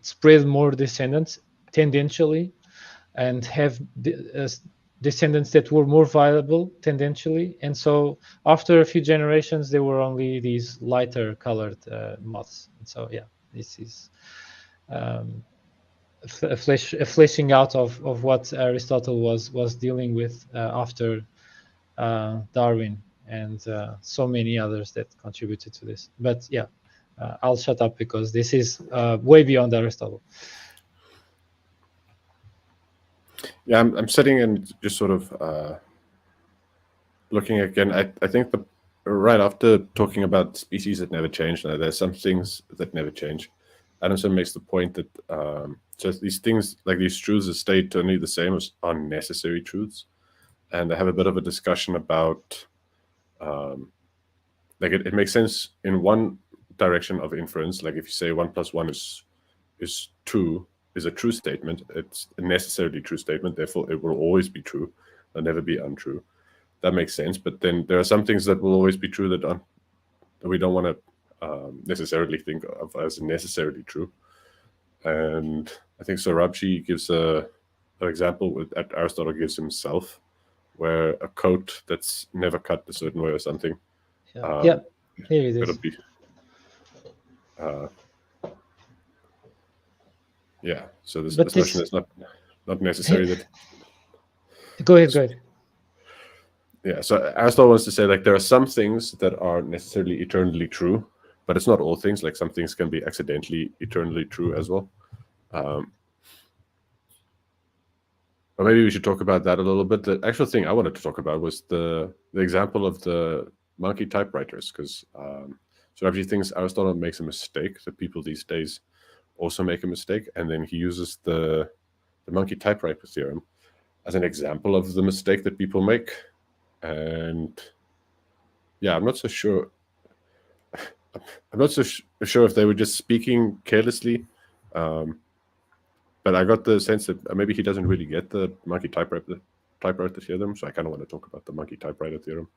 spread more descendants tendentially, and have descendants that were more viable tendentially. And so after a few generations, there were only these lighter colored moths. And so this is a fleshing out of what Aristotle was dealing with after Darwin, and so many others that contributed to this. But I'll shut up because this is way beyond Aristotle. Yeah, I'm sitting and just sort of looking again. I think right after talking about species that never change, there's some things that never change. Adamson makes the point that just these things, like these truths that stay eternally the same, are necessary truths. And they have a bit of a discussion about like it makes sense in one direction of inference. Like if you say 1 + 1 is true, is a true statement, it's a necessarily true statement, therefore it will always be true, it'll never be untrue. That makes sense. But then there are some things that will always be true that we don't want to necessarily think of as necessarily true. And I think Sorabji gives an example that Aristotle gives himself, where a coat that's never cut a certain way or something. Here it is. Be, so this notion is not necessary that. Go ahead. Yeah, so Aristotle wants to say, like, there are some things that are necessarily eternally true, but it's not all things. Like some things can be accidentally eternally true as well. Or maybe we should talk about that a little bit. The actual thing I wanted to talk about was the example of the monkey typewriters, because Sorabji thinks Aristotle makes a mistake, that people these days also make a mistake, and then he uses the monkey typewriter theorem as an example of the mistake that people make. And yeah, I'm not so sure. I'm not so sure if they were just speaking carelessly. But I got the sense that maybe he doesn't really get the monkey typewriter theorem, so I kind of want to talk about the monkey typewriter theorem.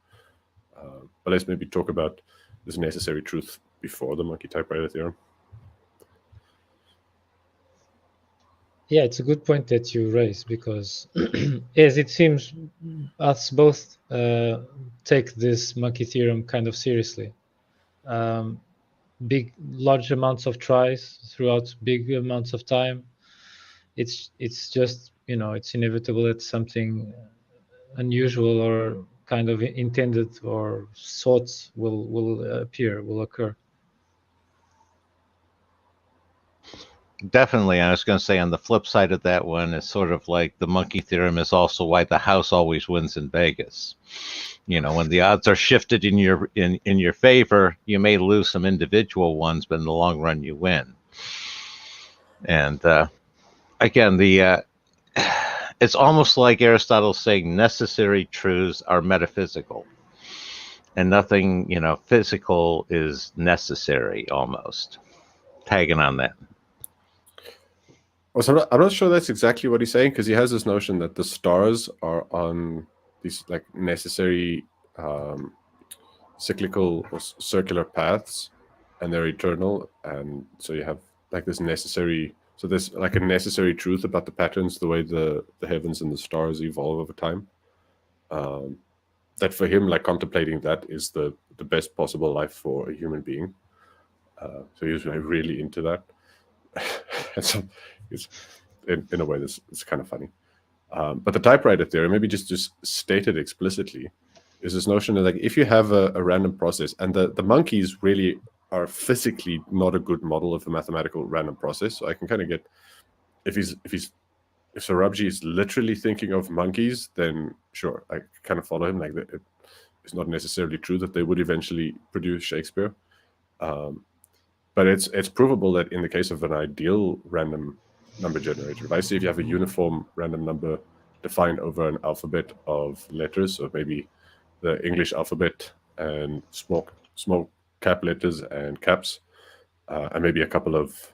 But let's maybe talk about this necessary truth before the monkey typewriter theorem. Yeah, it's a good point that you raise, because as it seems, us both take this monkey theorem kind of seriously. Large amounts of tries throughout big amounts of time. It's just, it's inevitable that something unusual or kind of intended or sought will occur. Definitely. I was going to say, on the flip side of that one, it's sort of like the monkey theorem is also why the house always wins in Vegas. When the odds are shifted in your favor, you may lose some individual ones, but in the long run, you win. And again, it's almost like Aristotle saying necessary truths are metaphysical, and nothing, physical is necessary, almost. Tagging on that. Well, so I'm not sure that's exactly what he's saying, because he has this notion that the stars are on these like necessary cyclical or circular paths, and they're eternal, and so you have like this necessary. So there's like a necessary truth about the patterns, the way the heavens and the stars evolve over time. That for him, like contemplating that is the best possible life for a human being. So he was like really into that. And so it's in a way this is kind of funny. But the typewriter theory, maybe just stated explicitly, is this notion that like if you have a random process, and the monkeys really are physically not a good model of a mathematical random process. So I can kind of get if Sorabji is literally thinking of monkeys, then sure, I kind of follow him. Like it's not necessarily true that they would eventually produce Shakespeare, but it's provable that in the case of an ideal random number generator, if I say if you have a uniform random number defined over an alphabet of letters, so maybe the English alphabet and small cap letters and caps, and maybe a couple of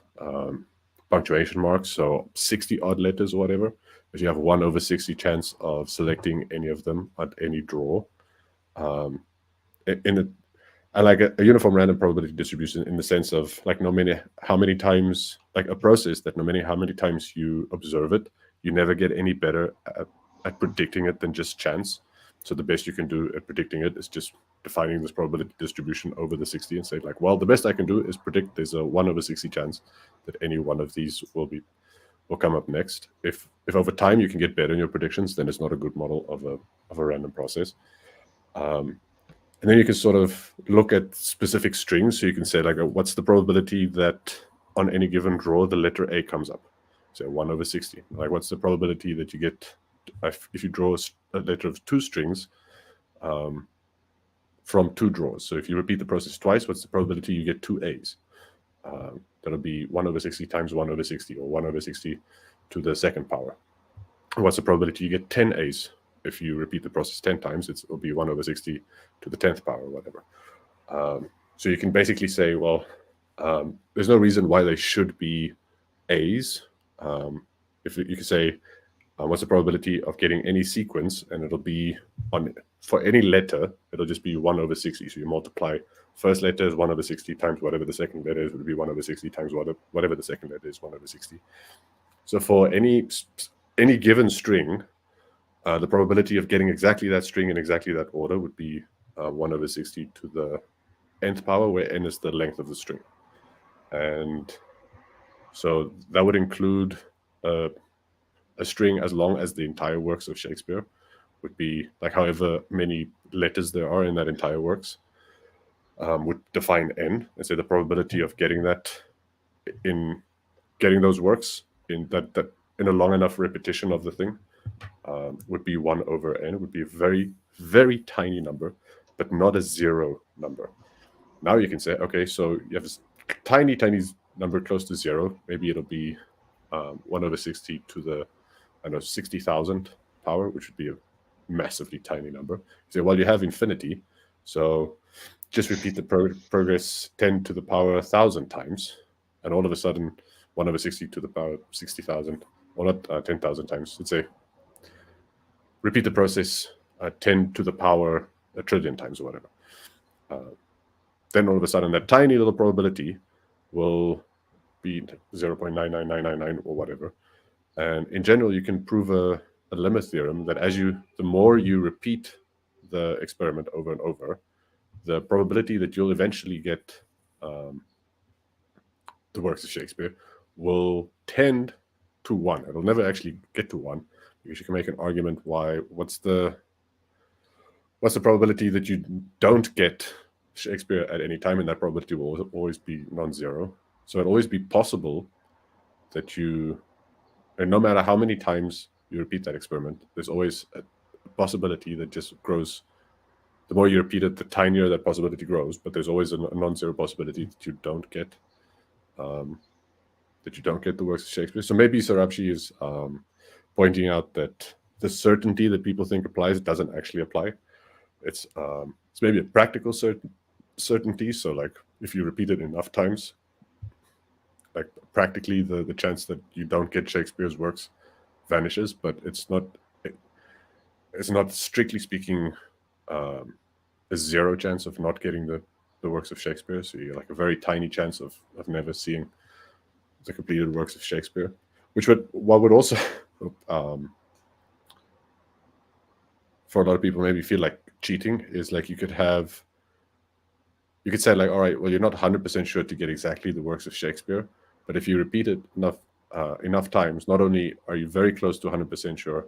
punctuation marks, so 60 odd letters or whatever, but you have 1/60 chance of selecting any of them at any draw. I like a uniform random probability distribution in the sense of like no matter how many times, like a process that no matter how many times you observe it, you never get any better at predicting it than just chance. So the best you can do at predicting it is just defining this probability distribution over the 60 and say like, well, the best I can do is predict there's a 1/60 chance that any one of these will come up next. If over time you can get better in your predictions, then it's not a good model of a random process. And then you can sort of look at specific strings. So you can say like, what's the probability that on any given draw the letter A comes up? So 1/60. Like, what's the probability that you get if you draw a letter of two strings from two draws? So if you repeat the process twice, what's the probability you get two A's? That'll be 1/60 times 1/60, or 1/60 to the second power. What's the probability you get 10 A's? If you repeat the process 10 times, it'll be 1/60 to the 10th power, or whatever. So you can basically say, well, there's no reason why they should be A's. If you can say, what's the probability of getting any sequence, and it'll be for any letter, it'll just be 1/60. So you multiply first letter is 1/60 times whatever the second letter is, would be 1/60 times whatever the second letter is, 1/60. So for any given string, the probability of getting exactly that string in exactly that order would be 1/60 to the nth power, where n is the length of the string. And so that would include a string as long as the entire works of Shakespeare would be like however many letters there are in that entire works. would define n, and say the probability of getting those works in that in a long enough repetition of the thing would be 1 over n. It would be a very, very tiny number, but not a 0 number. Now you can say, okay, so you have this tiny, tiny number close to 0. Maybe it'll be 1 over 60 to the, 60,000 power, which would be a massively tiny number. You say, well, you have infinity, so just repeat the progress 10 to the power 1,000 times, and all of a sudden 1 over 60 to the power 60,000, or not 10,000 times. Let's say repeat the process 10 to the power 1 trillion times or whatever. Then all of a sudden that tiny little probability will be 0.99999 or whatever. And in general, you can prove a limit theorem that the more you repeat the experiment over and over, the probability that you'll eventually get the works of Shakespeare will tend to 1. It'll never actually get to 1, because you can make an argument what's the probability that you don't get Shakespeare at any time, and that probability will always be non-zero. So it'll always be possible that and no matter how many times you repeat that experiment, there's always a possibility that just grows. The more you repeat it, the tinier that possibility grows, but there's always a non-zero possibility that you don't get the works of Shakespeare. So maybe Sarabshi is pointing out that the certainty that people think applies doesn't actually apply. It's maybe a practical certainty. So like if you repeat it enough times, like practically the chance that you don't get Shakespeare's works vanishes, but it's not strictly speaking a 0 chance of not getting the works of Shakespeare. So you're like a very tiny chance of never seeing the completed works of Shakespeare, what would also for a lot of people maybe feel like cheating is like you could say like, all right, well, you're not 100% sure to get exactly the works of Shakespeare, but if you repeat it enough times, not only are you very close to 100% sure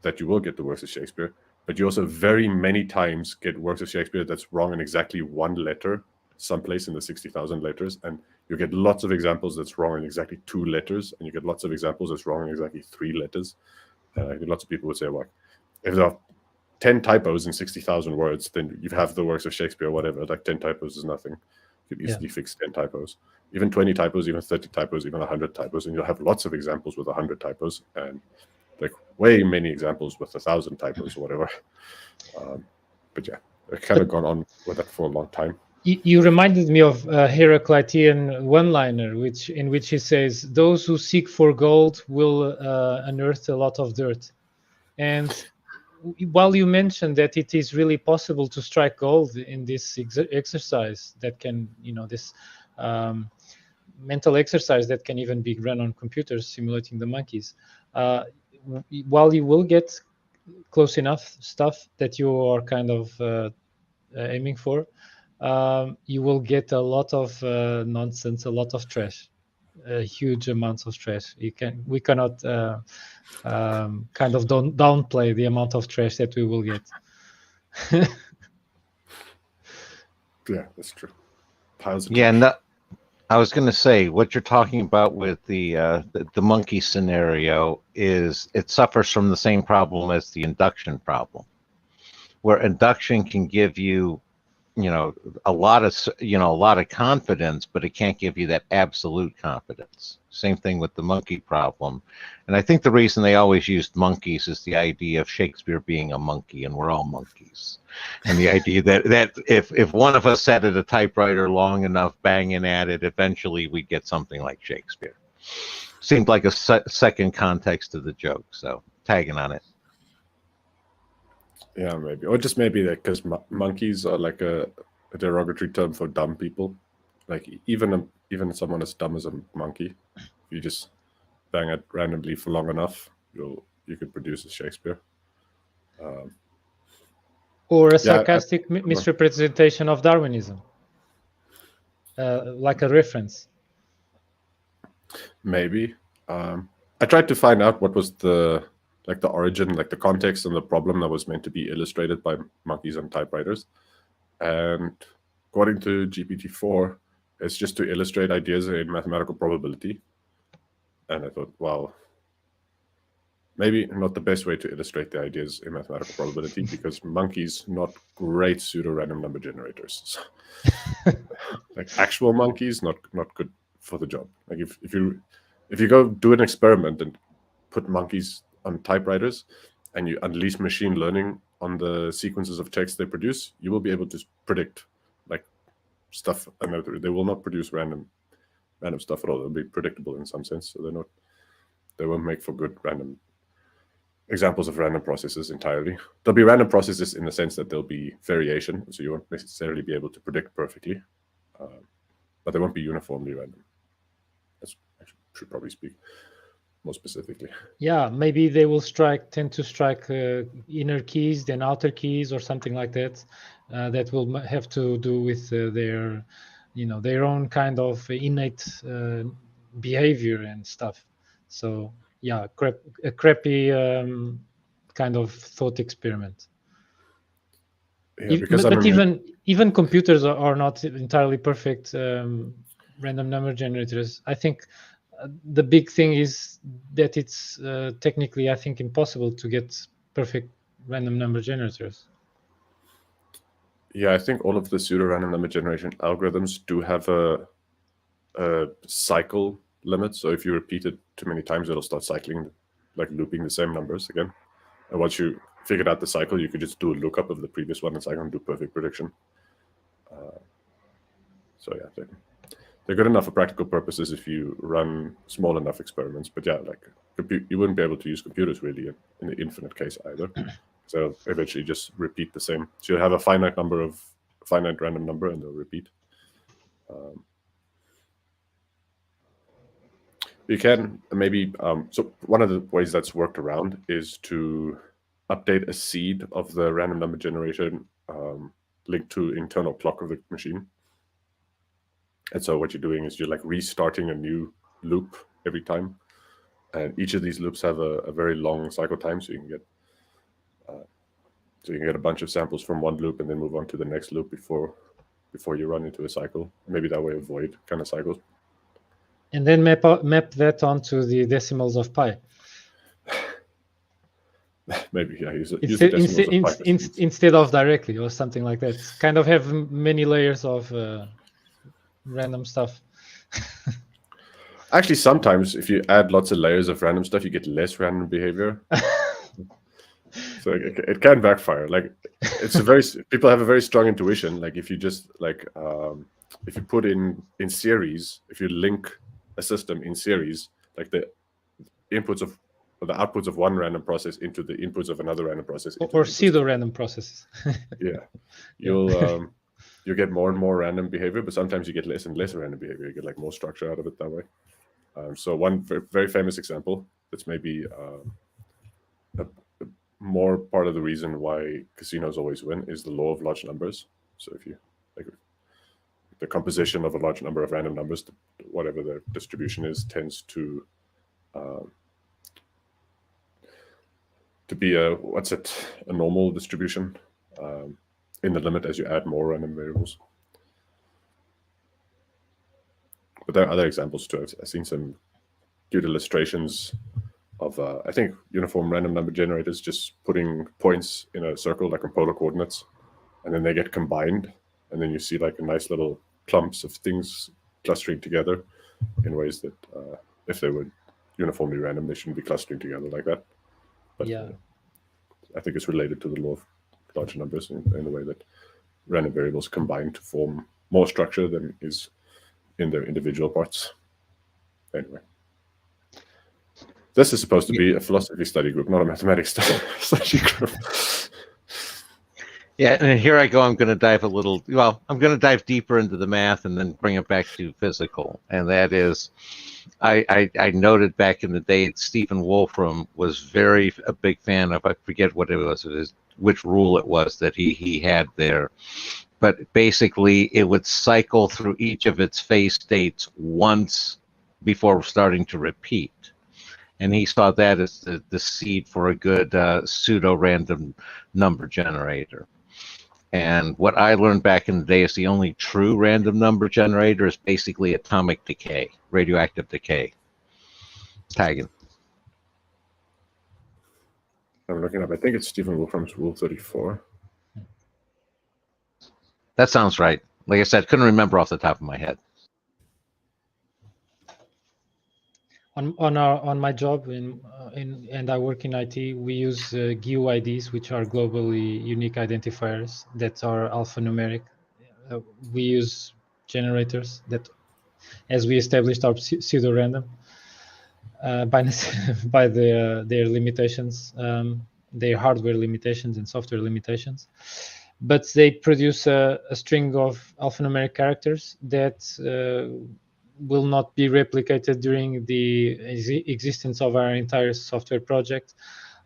that you will get the works of Shakespeare, but you also very many times get works of Shakespeare that's wrong in exactly 1 letter, someplace in the 60,000 letters, and you get lots of examples that's wrong in exactly 2 letters, and you get lots of examples that's wrong in exactly 3 letters. I think lots of people would say, well, if there are 10 typos in 60,000 words, then you have the works of Shakespeare or whatever. Like 10 typos is nothing. You could easily fix 10 typos. Even 20 typos, even 30 typos, even 100 typos, and you'll have lots of examples with 100 typos, and like way many examples with 1,000 typos or whatever. But yeah, I've kind of gone on with that for a long time. You reminded me of a Heraclitean one-liner, in which he says, "Those who seek for gold will unearth a lot of dirt." And while you mentioned that it is really possible to strike gold in this exercise, that can, this mental exercise that can even be run on computers simulating the monkeys, while you will get close enough stuff that you are kind of aiming for, you will get a lot of nonsense, a lot of trash, huge amounts of trash. We cannot kind of downplay the amount of trash that we will get. Yeah, that's true. Piles of Yeah, trash. no, I was going to say what you're talking about with the monkey scenario is it suffers from the same problem as the induction problem, where induction can give you, a lot of confidence, but it can't give you that absolute confidence. Same thing with the monkey problem. And I think the reason they always used monkeys is the idea of Shakespeare being a monkey, and we're all monkeys. And the idea that if one of us sat at a typewriter long enough banging at it, eventually we'd get something like Shakespeare. Seemed like a second context to the joke, so tagging on it. Yeah, maybe. Or just maybe that because monkeys are like a derogatory term for dumb people. Like even someone as dumb as a monkey, if you just bang it randomly for long enough, you could produce a Shakespeare. Or a sarcastic misrepresentation of Darwinism, like a reference. Maybe. I tried to find out what was the origin, like the context and the problem that was meant to be illustrated by monkeys and typewriters. And according to GPT-4, it's just to illustrate ideas in mathematical probability. And I thought, well, maybe not the best way to illustrate the ideas in mathematical probability, because monkeys not great pseudo-random number generators. Like actual monkeys, not good for the job. Like if you go do an experiment and put monkeys on typewriters and you unleash machine learning on the sequences of text they produce, you will be able to predict like stuff. They will not produce random stuff at all. They'll be predictable in some sense. So they won't make for good random examples of random processes entirely. There'll be random processes in the sense that there'll be variation, so you won't necessarily be able to predict perfectly, but they won't be uniformly random. I should probably speak more specifically. Yeah, maybe they will tend to strike inner keys, then outer keys, or something like that. That will have to do with their own kind of innate behavior and stuff. So yeah, a crappy kind of thought experiment. Yeah, but even computers are not entirely perfect random number generators. I think the big thing is that it's technically, I think, impossible to get perfect random number generators. Yeah, I think all of the pseudo-random number generation algorithms do have a cycle limit. So if you repeat it too many times, it'll start cycling, like looping the same numbers again. And once you figured out the cycle, you could just do a lookup of the previous one and cycle and do perfect prediction. So yeah, they're good enough for practical purposes if you run small enough experiments. But yeah, like you wouldn't be able to use computers really in the infinite case either. So they'll eventually just repeat the same. So you'll have a finite random number, and they'll repeat. You can maybe so one of the ways that's worked around is to update a seed of the random number generation linked to internal clock of the machine. And so what you're doing is you're like restarting a new loop every time, and each of these loops have a very long cycle time, so you can get a bunch of samples from one loop and then move on to the next loop before you run into a cycle. Maybe that way avoid kind of cycles. And then map that onto the decimals of pi. Maybe, yeah. Use the decimals of pi instead of directly or something like that. Kind of have many layers of random stuff. Actually, sometimes if you add lots of layers of random stuff, you get less random behavior. So it can backfire. Like people have a very strong intuition. Like if you just if you put in series, if you link a system in series, like the outputs of one random process into the inputs of another random process, or pseudo-random processes. Yeah, you'll get more and more random behavior, but sometimes you get less and less random behavior. You get like more structure out of it that way. So one very famous example that's maybe more part of the reason why casinos always win is the law of large numbers. So if you the composition of a large number of random numbers, whatever the distribution is, tends to be a normal distribution in the limit as you add more random variables. But there are other examples too. I've seen some good illustrations of I think uniform random number generators just putting points in a circle like on polar coordinates, and then they get combined, and then you see like a nice little clumps of things clustering together in ways that if they were uniformly random, they shouldn't be clustering together like that. But yeah, I think it's related to the law of large numbers in the way that random variables combine to form more structure than is in their individual parts. Anyway, this is supposed to be a philosophy study group, not a mathematics study group. Yeah, and here I go. I'm going to dive I'm going to dive deeper into the math and then bring it back to physical. And that is, I noted back in the day that Stephen Wolfram was a big fan of, I forget what it was, which rule it was that he had there. But basically, it would cycle through each of its phase states once before starting to repeat. And he saw that as the seed for a good pseudo-random number generator. And what I learned back in the day is the only true random number generator is basically atomic decay, radioactive decay. Tagging. I'm looking up. I think it's Stephen Wolfram's Rule 34. That sounds right. Like I said, couldn't remember off the top of my head. On my job and I work in IT, we use GUIDs, which are globally unique identifiers that are alphanumeric. We use generators that, as we established, are pseudo-random by their limitations, their hardware limitations and software limitations. But they produce a string of alphanumeric characters that will not be replicated during the existence of our entire software project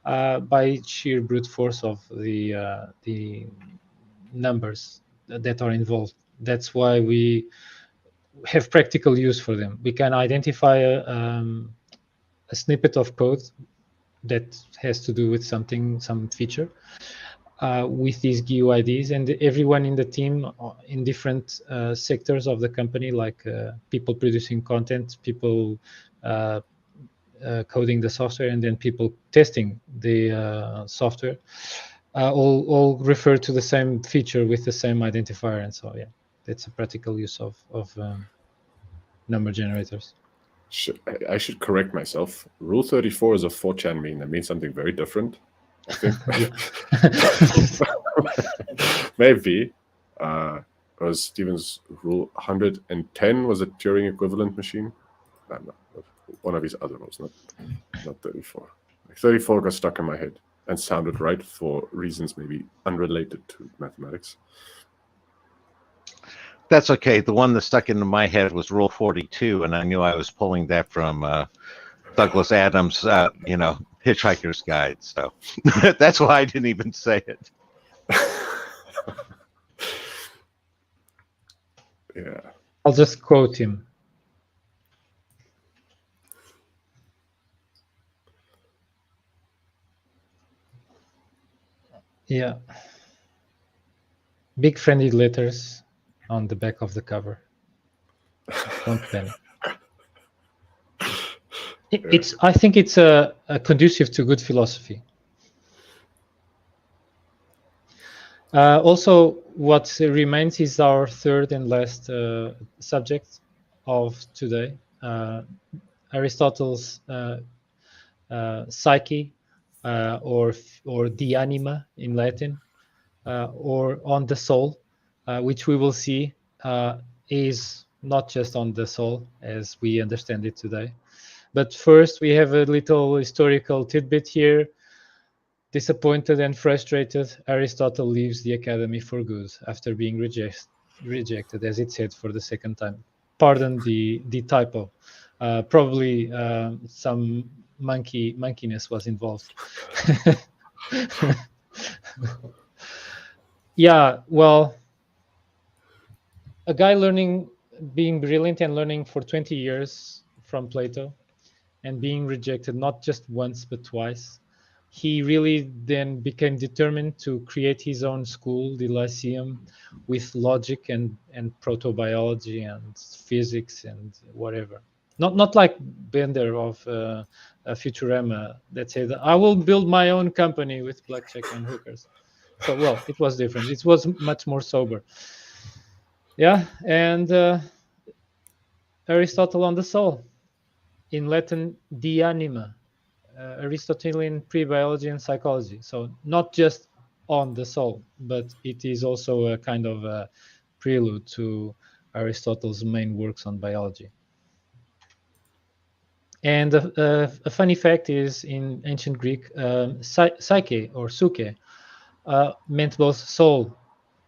by sheer brute force of the numbers that are involved. That's why we have practical use for them. We can identify a snippet of code that has to do with something, some feature, with these GUIDs, and everyone in the team in different sectors of the company, like people producing content, people coding the software, and then people testing the software, all refer to the same feature with the same identifier. And so, yeah, that's a practical use of number generators. I should correct myself. Rule 34 is a 4chan meme. That means something very different, I think. Maybe. Was Stephen's rule 110 was a Turing equivalent machine? No, one of his other rules, not 34. 34 got stuck in my head and sounded right for reasons maybe unrelated to mathematics. That's okay. The one that stuck into my head was Rule 42, and I knew I was pulling that from Douglas Adams, Hitchhiker's Guide. So that's why I didn't even say it. Yeah. I'll just quote him. Yeah. Big friendly letters on the back of the cover. Don't panic. I think it's a conducive to good philosophy. Also, what remains is our third and last subject of today, Aristotle's psyche, or the anima in Latin, or on the soul, which we will see is not just on the soul as we understand it today. But first, we have a little historical tidbit here. Disappointed and frustrated, Aristotle leaves the academy for good after being rejected, as it said, for the second time. Pardon the typo. Probably some monkeyness was involved. Yeah, well, a guy being brilliant and learning for 20 years from Plato and being rejected not just once but twice, he really then became determined to create his own school, the Lyceum, with logic and protobiology and physics and whatever. Not like Bender of Futurama that said, I will build my own company with blackjack and hookers. So, well, it was different. It was much more sober. Yeah, and Aristotle on the soul. In Latin, the anima. Aristotelian pre-biology and psychology. So not just on the soul, but it is also a kind of a prelude to Aristotle's main works on biology. And a funny fact is, in ancient Greek, psyche or suke meant both soul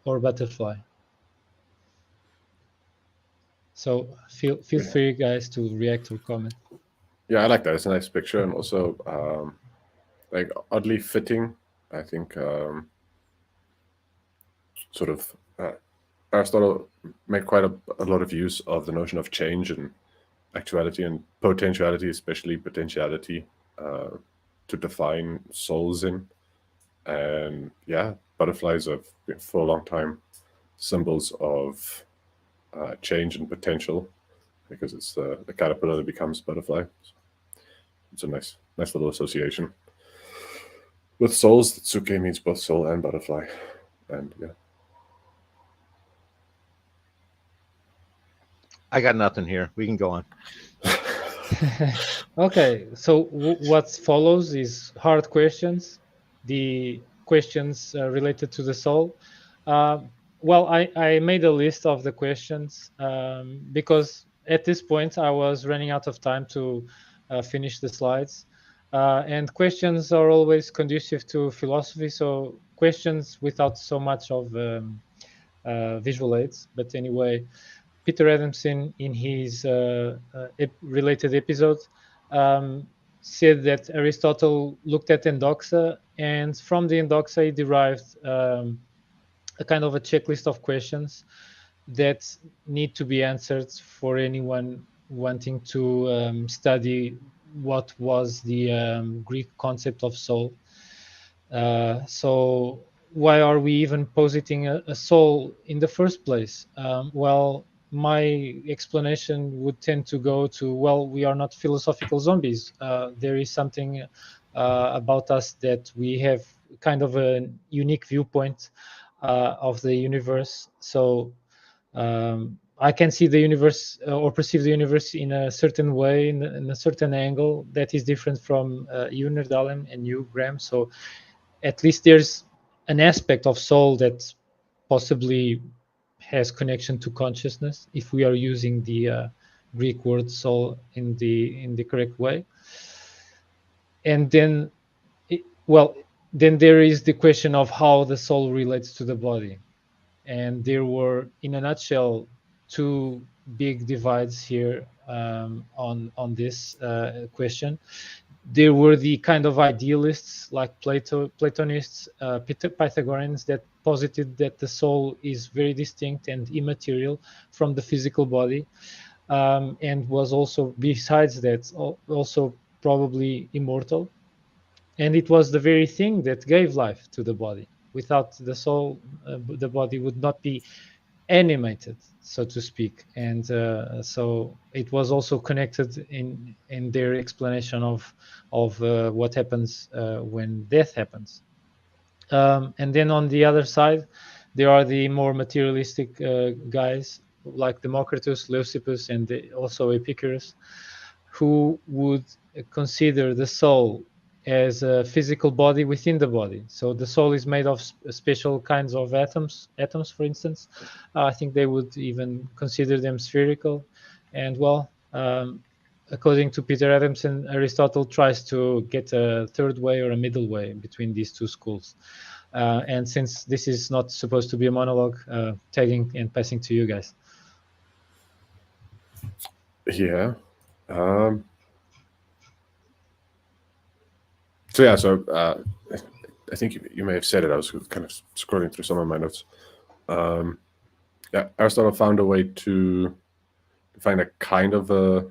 or butterfly. So feel free, guys, to react or comment. Yeah, I like that. It's a nice picture, and also like oddly fitting. I think Aristotle made quite a lot of use of the notion of change and actuality and potentiality, especially potentiality, to define souls in. And yeah, butterflies have been for a long time symbols of change and potential, because it's the caterpillar that becomes butterfly. So it's a nice little association. With souls, Tsuke means both soul and butterfly, and yeah. I got nothing here. We can go on. Okay, so what follows is hard questions, the questions related to the soul. Well, I made a list of the questions because at this point I was running out of time to finish the slides. And questions are always conducive to philosophy, so questions without so much of visual aids. But anyway, Peter Adamson, in his related episode, said that Aristotle looked at Endoxa, and from the Endoxa he derived a kind of a checklist of questions that need to be answered for anyone wanting to study what was the Greek concept of soul. So why are we even positing a soul in the first place? Well, my explanation would tend to go to, well, we are not philosophical zombies. There is something about us that we have kind of a unique viewpoint of the universe. So I can see the universe or perceive the universe in a certain way, in a certain angle that is different from you, Nerdalem, and you, Graham. So at least there's an aspect of soul that possibly has connection to consciousness if we are using the Greek word soul in the correct way. And then, then there is the question of how the soul relates to the body. And there were, in a nutshell, two big divides here on this question. There were the kind of idealists like Platonists, Pythagoreans, that posited that the soul is very distinct and immaterial from the physical body, and was also, besides that, also probably immortal. And it was the very thing that gave life to the body. Without the soul, the body would not be animated, so to speak. And so it was also connected in their explanation of what happens when death happens. And then on the other side, there are the more materialistic guys like Democritus, Leucippus, and also Epicurus, who would consider the soul as a physical body within the body. So the soul is made of special kinds of atoms, for instance. I think they would even consider them spherical. And well, according to Peter Adamson, Aristotle tries to get a third way or a middle way between these two schools. And since this is not supposed to be a monologue, tagging and passing to you guys. Yeah. So I think you may have said it. I was kind of scrolling through some of my notes. Aristotle found a way to find a kind of a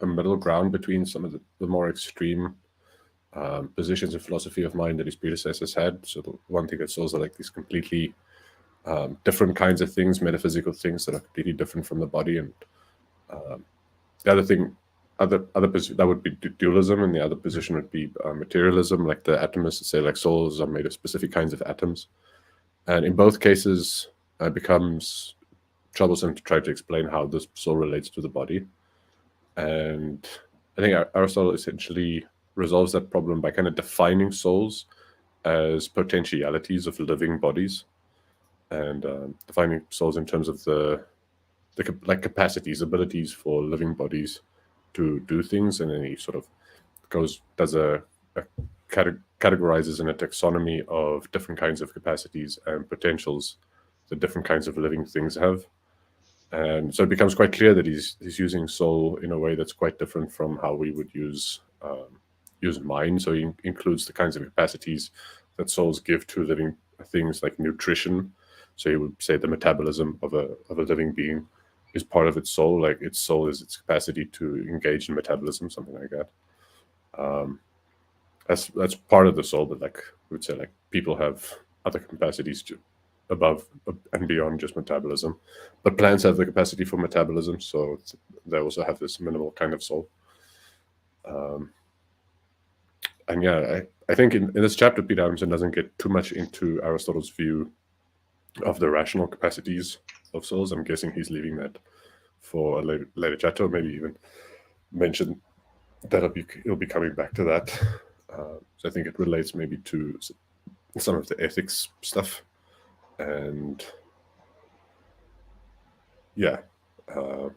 middle ground between some of the more extreme positions in philosophy of mind that his predecessors had. So the one thing that souls are like these completely different kinds of things, metaphysical things that are completely different from the body, and the other thing. That would be dualism, and the other position would be materialism, like the atomists say, like souls are made of specific kinds of atoms. And in both cases, it becomes troublesome to try to explain how this soul relates to the body. And I think Aristotle essentially resolves that problem by kind of defining souls as potentialities of living bodies, and defining souls in terms of the capacities, abilities for living bodies to do things. And then he sort of categorizes in a taxonomy of different kinds of capacities and potentials that different kinds of living things have. And so it becomes quite clear that he's using soul in a way that's quite different from how we would use mind. So he includes the kinds of capacities that souls give to living things, like nutrition. So he would say the metabolism of a living being is part of its soul, like its soul is its capacity to engage in metabolism, something like that. That's part of the soul, but like we would say, like people have other capacities above and beyond just metabolism. But plants have the capacity for metabolism, so they also have this minimal kind of soul. And yeah, I think in this chapter, Pete Adamson doesn't get too much into Aristotle's view of the rational capacities of souls. I'm guessing he's leaving that for a later chapter, or maybe even mention that he'll be coming back to that. So I think it relates maybe to some of the ethics stuff. And yeah, not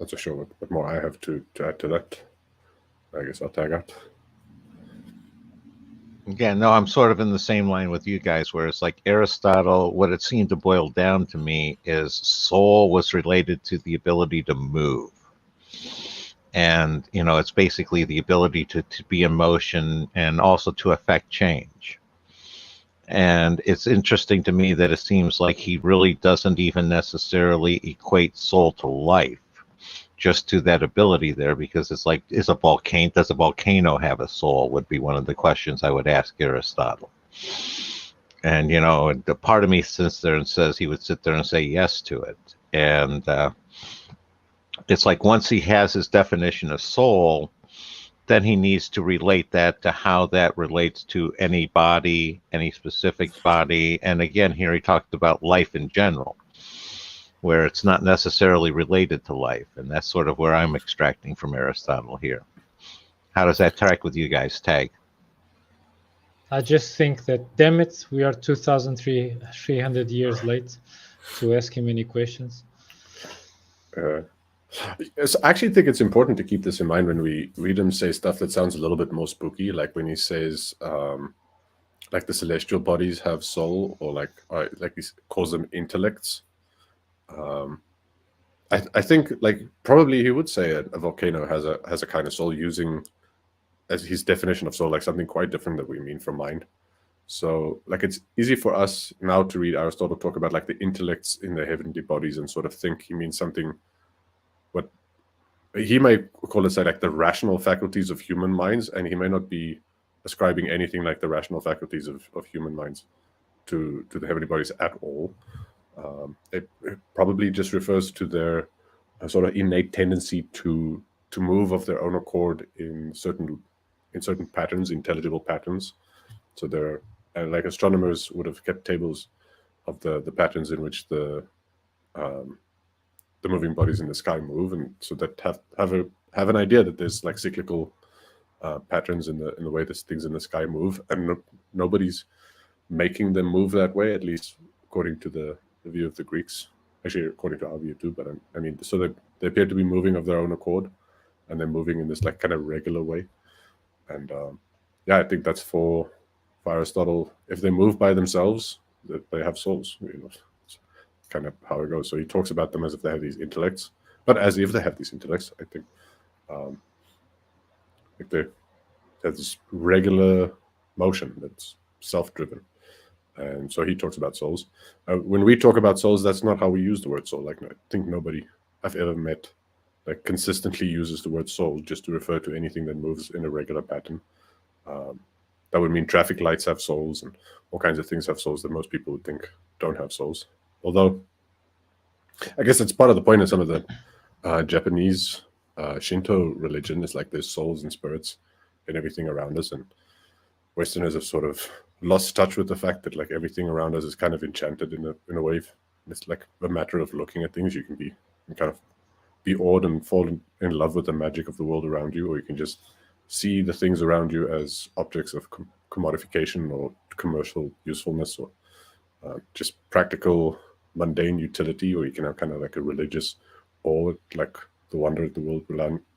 so sure what more I have to add to that. I guess I'll tag out. Again, no, I'm sort of in the same line with you guys, where it's like Aristotle, what it seemed to boil down to me is soul was related to the ability to move. And, it's basically the ability to be in motion and also to affect change. And it's interesting to me that it seems like he really doesn't even necessarily equate soul to life, just to that ability there, because it's like, does a volcano have a soul, would be one of the questions I would ask Aristotle. And, the part of me sits there and says he would sit there and say yes to it. And it's like once he has his definition of soul, then he needs to relate that to how that relates to any body, any specific body. And again, here he talked about life in general, where it's not necessarily related to life. And that's sort of where I'm extracting from Aristotle here. How does that track with you guys, Tag? I just think that, damn it, we are 2,300 years late to ask him any questions. I actually think it's important to keep this in mind when we read him say stuff that sounds a little bit more spooky, like when he says, like the celestial bodies have soul, or like he calls them intellects. I think like probably he would say a volcano has a kind of soul, using as his definition of soul like something quite different that we mean from mind. So like it's easy for us now to read Aristotle talk about like the intellects in the heavenly bodies and sort of think he means something what he might call it, say, like the rational faculties of human minds, and he may not be ascribing anything like the rational faculties of human minds to the heavenly bodies at all. It probably just refers to their sort of innate tendency to move of their own accord in certain patterns, intelligible patterns. So they're like astronomers would have kept tables of the patterns in which the moving bodies in the sky move, and so that have an idea that there's like cyclical patterns in the way that things in the sky move, and nobody's making them move that way, at least according to the view of the Greeks. Actually, according to our view too, but I mean, so they appear to be moving of their own accord, and they're moving in this like kind of regular way. And I think that's for Aristotle. If they move by themselves, that they have souls. It's kind of how it goes. So he talks about them as if they have these intellects, but as if they have these intellects, I think like they have this regular motion that's self-driven. And so he talks about souls. When we talk about souls, that's not how we use the word soul. Like, I think nobody I've ever met like consistently uses the word soul just to refer to anything that moves in a regular pattern. That would mean traffic lights have souls, and all kinds of things have souls that most people would think don't have souls. Although, I guess it's part of the point of some of the Japanese Shinto religion is like there's souls and spirits in everything around us, and Westerners have sort of lost touch with the fact that like everything around us is kind of enchanted in a way. It's like a matter of looking at things. You can kind of be awed and fall in love with the magic of the world around you, or you can just see the things around you as objects of commodification or commercial usefulness, or just practical mundane utility, or you can have kind of like a religious awe, like the wonder of the world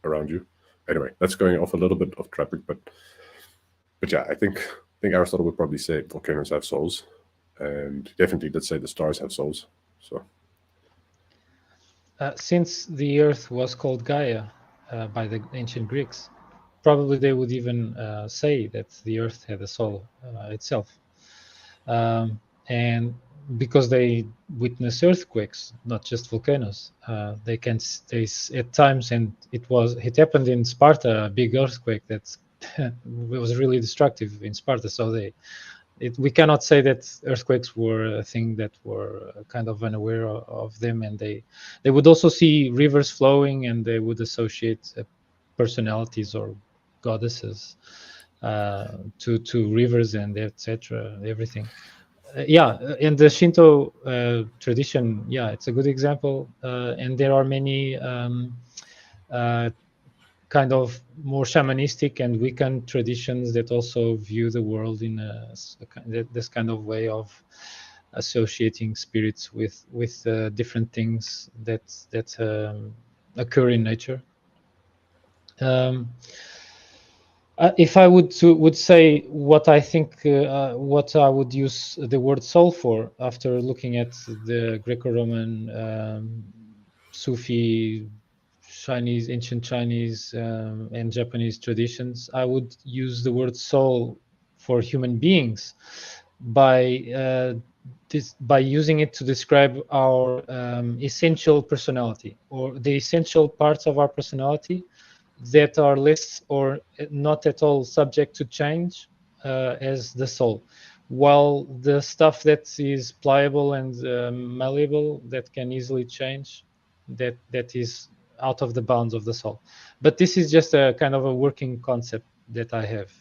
around you. Anyway, that's going off a little bit off topic, but yeah, I think Aristotle would probably say volcanoes have souls, and definitely did say the stars have souls. So, since the Earth was called Gaia by the ancient Greeks, probably they would even say that the Earth had a soul itself, and because they witness earthquakes, not just volcanoes, they at times, and it happened in Sparta, a big earthquake that was really destructive in Sparta. So we cannot say that earthquakes were a thing that were kind of unaware of them, and they would also see rivers flowing, and they would associate personalities or goddesses to rivers and etc. Everything. In the Shinto tradition, it's a good example, and there are many kind of more shamanistic and Wiccan traditions that also view the world in this kind of way of associating spirits with different things that occur in nature. If I would say what I think, what I would use the word soul for, after looking at the Greco-Roman, Sufi, Chinese, ancient Chinese, and Japanese traditions, I would use the word soul for human beings by using it to describe our essential personality, or the essential parts of our personality that are less or not at all subject to change as the soul, while the stuff that is pliable and malleable, that can easily change, that is out of the bounds of the soul. But this is just a kind of a working concept that I have.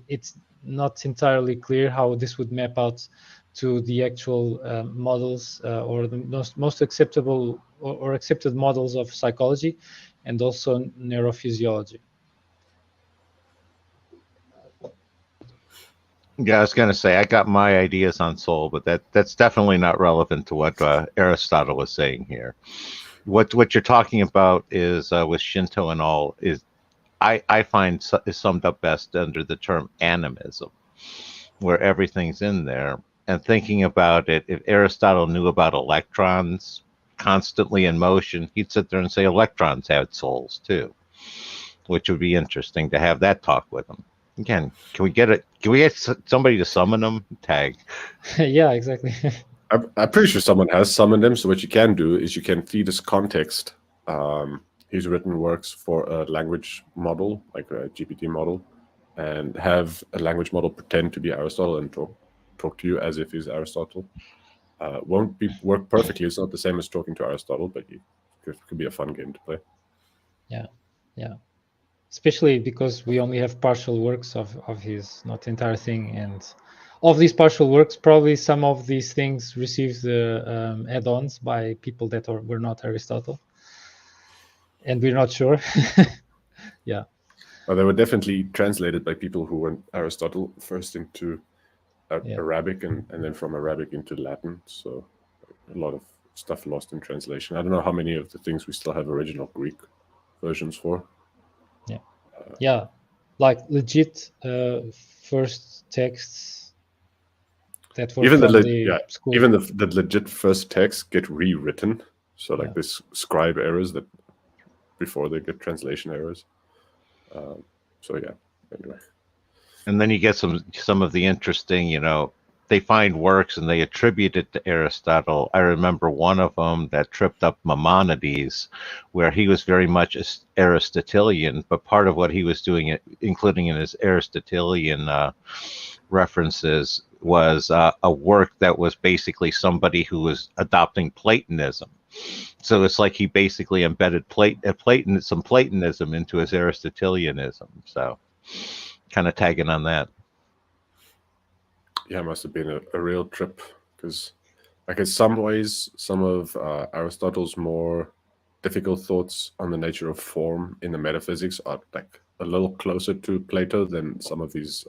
It's not entirely clear how this would map out to the actual models or the most acceptable or accepted models of psychology and also neurophysiology. Yeah, I was going to say I got my ideas on soul, but that's definitely not relevant to what Aristotle was saying here. What you're talking about is with Shinto and all is I find is summed up best under the term animism, where everything's in there. And thinking about it, if Aristotle knew about electrons constantly in motion, he'd sit there and say electrons had souls too, which would be interesting to have that talk with him. Again, can we get somebody to summon them? Tag. Yeah, exactly. I'm pretty sure someone has summoned him. So what you can do is you can feed us context. He's written works for a language model, like a GPT model, and have a language model pretend to be Aristotle and talk to you as if he's Aristotle. Won't work perfectly. It's not the same as talking to Aristotle, but it could be a fun game to play. Yeah. Especially because we only have partial works of his, not the entire thing. And of these partial works, probably some of these things received add-ons by people that were not Aristotle. And we're not sure. Yeah. Well, they were definitely translated by people who weren't Aristotle first into Arabic and then from Arabic into Latin. So a lot of stuff lost in translation. I don't know how many of the things we still have original Greek versions for. Yeah, like legit first texts that were even from school. Even the legit first texts get rewritten. So like this scribe errors that before they get translation errors. So yeah, anyway. And then you get some of the interesting, they find works and they attribute it to Aristotle. I remember one of them that tripped up Maimonides, where he was very much Aristotelian, but part of what he was doing, including in his Aristotelian references, was a work that was basically somebody who was adopting Platonism. So it's like he basically embedded some Platonism into his Aristotelianism. So kind of tagging on that. Yeah, it must have been a real trip, because like in some ways, some of Aristotle's more difficult thoughts on the nature of form in the metaphysics are like a little closer to Plato than some of these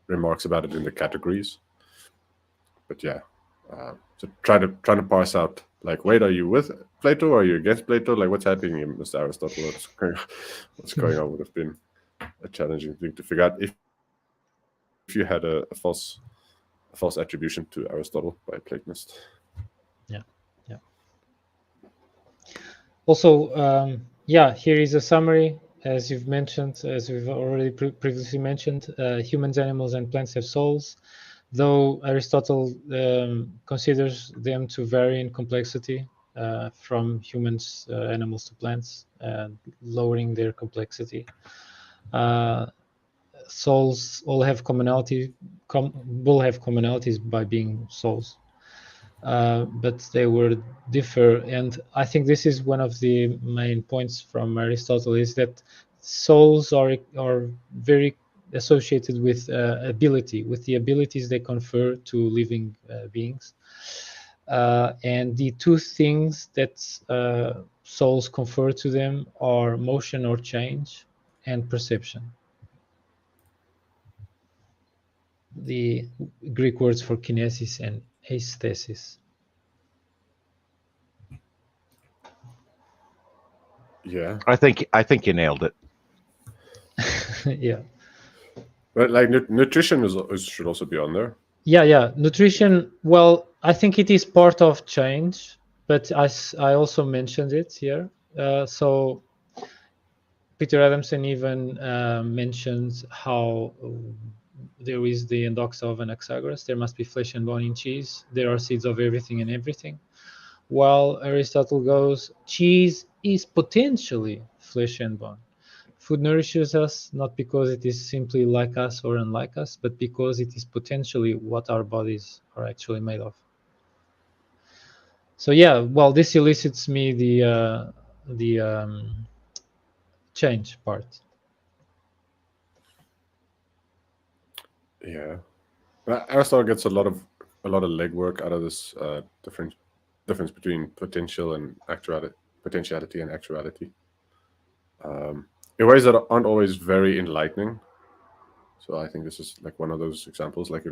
remarks about it in the categories. But yeah, so trying to parse out, like, wait, are you with Plato or are you against Plato? Like, what's happening here, Mr. Aristotle? What's going on would have been a challenging thing to figure out if you had a false attribution to Aristotle by a Platonist. Yeah. Also, here is a summary. As you've mentioned, as we've already previously mentioned, humans, animals, and plants have souls, though Aristotle considers them to vary in complexity from humans, animals to plants, lowering their complexity. souls all have will have commonalities by being souls, but they will differ. And I think this is one of the main points from Aristotle, is that souls are very associated with ability, with the abilities they confer to living beings. And the two things that souls confer to them are motion or change and perception. The Greek words for kinesis and aesthesis. Yeah, I think you nailed it. Yeah. but like nutrition should also be on there. Yeah. Nutrition. Well, I think it is part of change, but I also mentioned it here. So Peter Adamson even mentions how there is the endoxa of Anaxagoras. There must be flesh and bone in cheese. There are seeds of everything and everything. While Aristotle goes, cheese is potentially flesh and bone. Food nourishes us not because it is simply like us or unlike us, but because it is potentially what our bodies are actually made of. So yeah, well, this elicits me the change part. Yeah, Aristotle gets a lot of legwork out of this difference between potential and potentiality and actuality, in ways that aren't always very enlightening. So I think this is like one of those examples. Like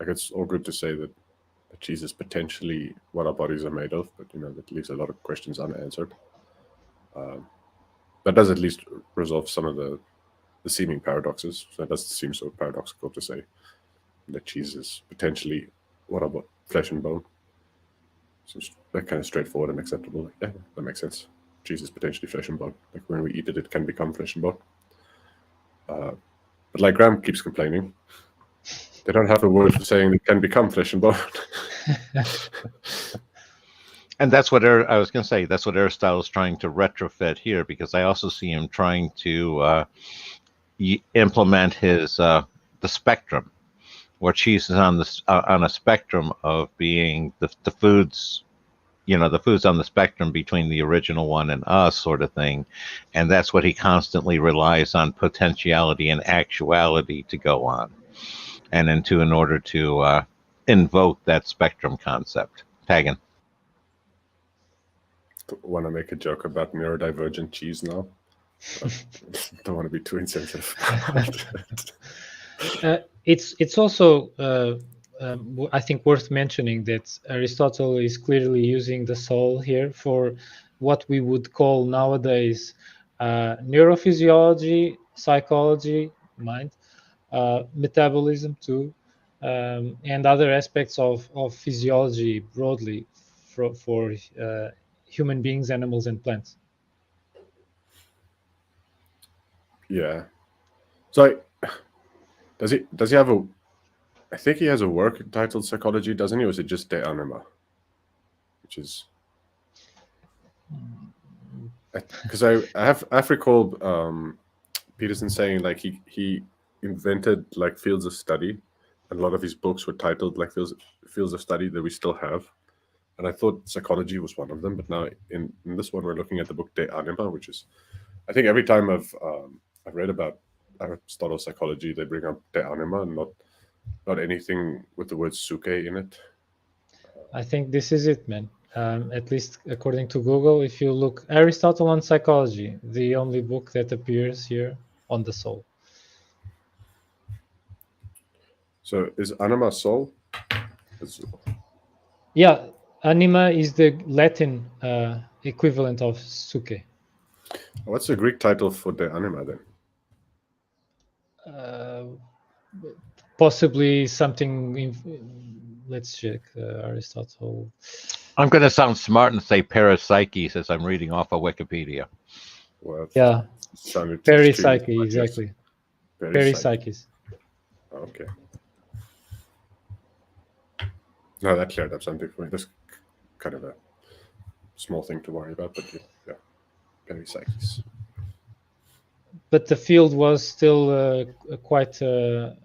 it's all good to say that cheese is potentially what our bodies are made of, but that leaves a lot of questions unanswered. That does at least resolve some of the seeming paradoxes. So it doesn't seem so paradoxical to say that cheese is potentially what about flesh and bone. So that kind of straightforward and acceptable. Like, yeah, that makes sense. Cheese is potentially flesh and bone. Like when we eat it, it can become flesh and bone. But like Graham keeps complaining, they don't have a word for saying it can become flesh and bone. And that's what I was going to say. That's what Aristotle's trying to retrofit here, because I also see him trying to implement his the spectrum, where cheese is on a spectrum of being the foods, the foods on the spectrum between the original one and us, sort of thing. And that's what he constantly relies on, potentiality and actuality, to go on, and in order to invoke that spectrum concept. Pagan. Want to make a joke about neurodivergent cheese now? Don't want to be too insensitive. It's also I think worth mentioning that Aristotle is clearly using the soul here for what we would call nowadays neurophysiology, psychology, mind, metabolism too, and other aspects of physiology broadly for human beings, animals, and plants. Yeah. So does he have a? I think he has a work titled Psychology, doesn't he? Or is it just De Anima? Which is because I've recalled Peterson saying like he invented like fields of study. A lot of his books were titled like fields of study that we still have. And I thought psychology was one of them, but now in this one we're looking at the book De Anima, which is, I think every time I've read about Aristotle's psychology, they bring up De Anima, and not anything with the word suke in it. I think this is it, man. At least according to Google, if you look Aristotle on psychology, the only book that appears here on the soul. So is anima soul? Yeah, anima is the Latin equivalent of suke. What's the Greek title for De Anima then? Possibly something. Let's check Aristotle. I'm going to sound smart and say parapsyche, as I'm reading off of Wikipedia. Well, yeah, parapsyche, exactly. Parapsyche. Okay. No, that cleared up something for me. That's kind of a small thing to worry about, but yeah, parapsyches. but the field was still quite a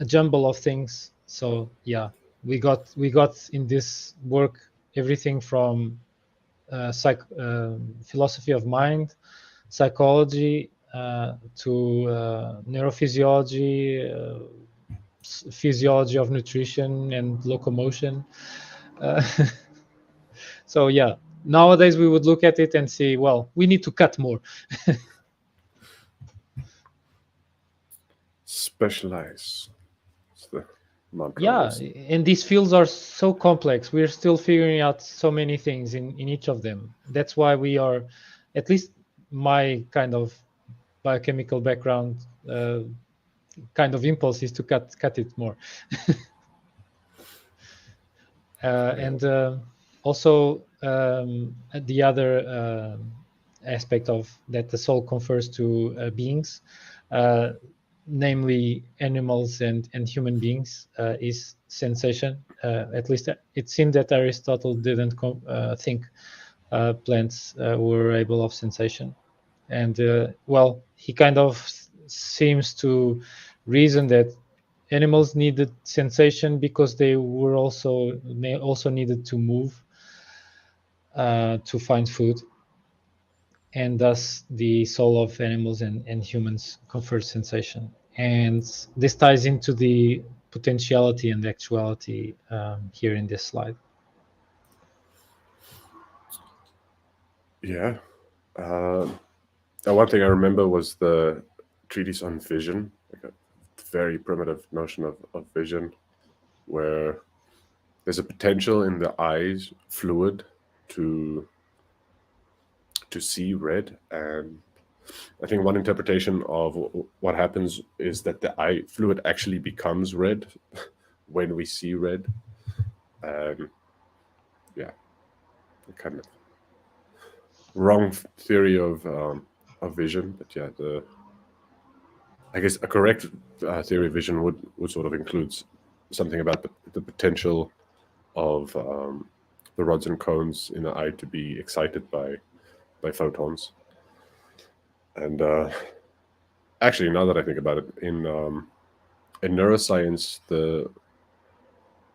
jumble of things. So yeah, we got in this work everything from philosophy of mind, psychology, to neurophysiology, physiology of nutrition and locomotion. So yeah, nowadays we would look at it and say, well, we need to cut more. Specialize. It's the mantra. Yeah, and these fields are so complex. We're still figuring out so many things in each of them. That's why we are, at least my kind of biochemical background, kind of impulse is to cut it more. And also the other aspect of that the soul confers to beings, namely animals and human beings, is sensation. At least it seemed that Aristotle didn't think plants were able of sensation. And well, he kind of seems to reason that animals needed sensation because they also needed to move to find food, and thus the soul of animals and humans confers sensation. And this ties into the potentiality and actuality here in this slide. Yeah. One thing I remember was the treatise on vision, like a very primitive notion of vision, where there's a potential in the eyes fluid to see red. And I think one interpretation of what happens is that the eye fluid actually becomes red when we see red. Yeah, kind of wrong theory of vision, but yeah, I guess a correct theory of vision would sort of include something about the potential of the rods and cones in the eye to be excited by photons. And actually, now that I think about it, in neuroscience,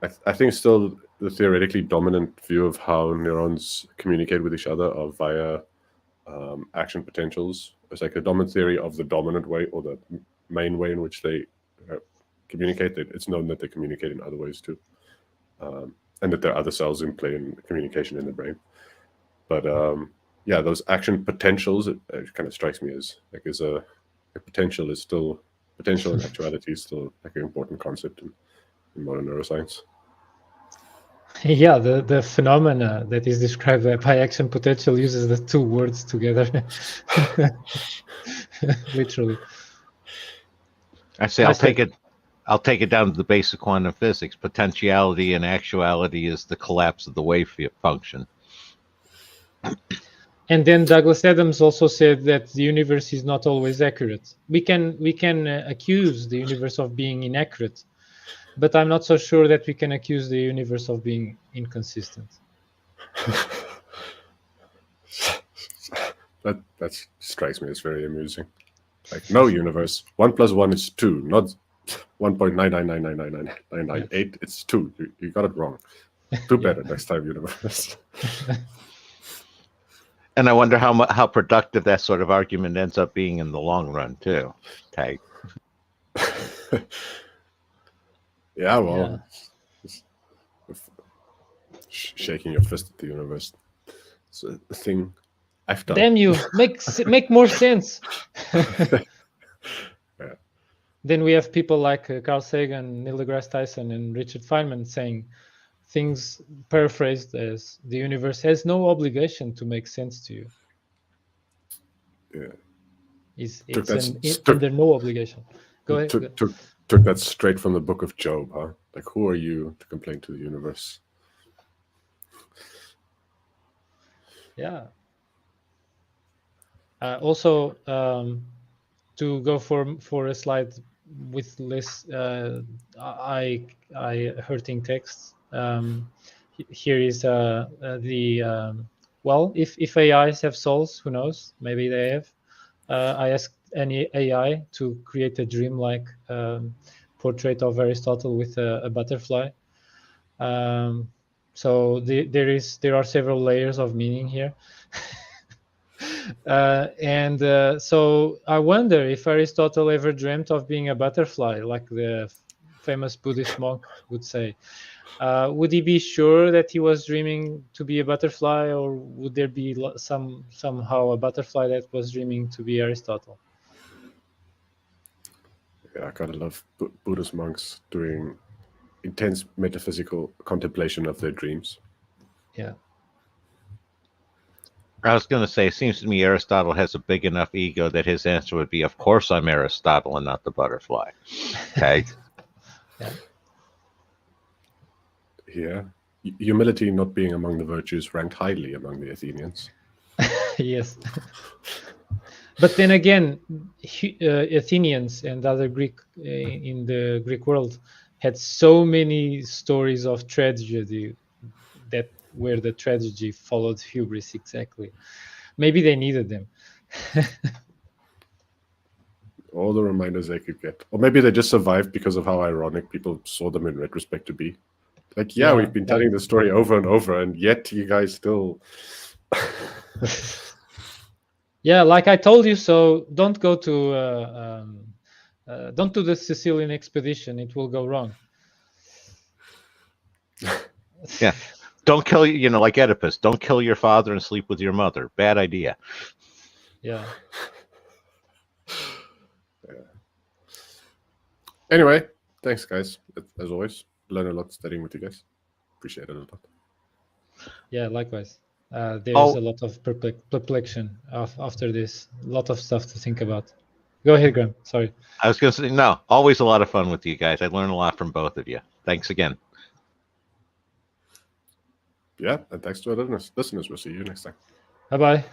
I think still the theoretically dominant view of how neurons communicate with each other are via action potentials. It's like a dominant theory of the dominant way, or the main way in which they communicate. It's known that they communicate in other ways too, and that there are other cells in play in communication in the brain. But yeah, those action potentials, it kind of strikes me as like a potential is still potential, and actuality is still like an important concept in modern neuroscience. Yeah, the phenomena that is described by action potential uses the two words together. Literally. I say I'll take it down to the basic quantum physics. Potentiality and actuality is the collapse of the wave function. And then Douglas Adams also said that the universe is not always accurate. We can accuse the universe of being inaccurate, but I'm not so sure that we can accuse the universe of being inconsistent. That strikes me as very amusing. Like, no, universe, 1 + 1 is 2, not 1.999999998. It's 2. You got it wrong. Do better next time, universe. And I wonder how productive that sort of argument ends up being in the long run too. Okay. Yeah, well, shaking your fist at the universe. It's a thing I've done. Damn you! Make more sense. Yeah. Then we have people like Carl Sagan, Neil deGrasse Tyson, and Richard Feynman saying things paraphrased as the universe has no obligation to make sense to you. Yeah. It's under no obligation. Go ahead. Took that straight from the book of Job, huh? Like, who are you to complain to the universe? Yeah. Also, to go for a slide with less eye hurting text. Here is the well, if AIs have souls, who knows? Maybe they have. I asked any AI to create a dream-like portrait of Aristotle with a butterfly. So there are several layers of meaning here. So I wonder if Aristotle ever dreamt of being a butterfly, like the famous Buddhist monk would say. Would he be sure that he was dreaming to be a butterfly, or would there be somehow a butterfly that was dreaming to be Aristotle? Yeah, I kind of love Buddhist monks doing intense metaphysical contemplation of their dreams. Yeah. I was going to say, it seems to me Aristotle has a big enough ego that his answer would be, of course I'm Aristotle and not the butterfly. Okay. Yeah. Humility not being among the virtues ranked highly among the Athenians. Yes. But then again, Athenians and other Greek in the Greek world had so many stories of tragedy that where the tragedy followed hubris exactly. Maybe they needed them. All the reminders they could get. Or maybe they just survived because of how ironic people saw them in retrospect to be. Like, yeah, we've been telling the story over and over, and yet you guys still... Yeah, like I told you so, don't go to... don't do the Sicilian expedition. It will go wrong. Yeah. Don't kill, like Oedipus, don't kill your father and sleep with your mother. Bad idea. Yeah. Anyway, thanks, guys. As always, learn a lot studying with you guys. Appreciate it a lot. Yeah, likewise. There's a lot of perplexion after this. A lot of stuff to think about. Go ahead, Graham. Sorry. I was going to say, no, always a lot of fun with you guys. I learned a lot from both of you. Thanks again. Yeah, and thanks to our listeners. We'll see you next time. Bye-bye.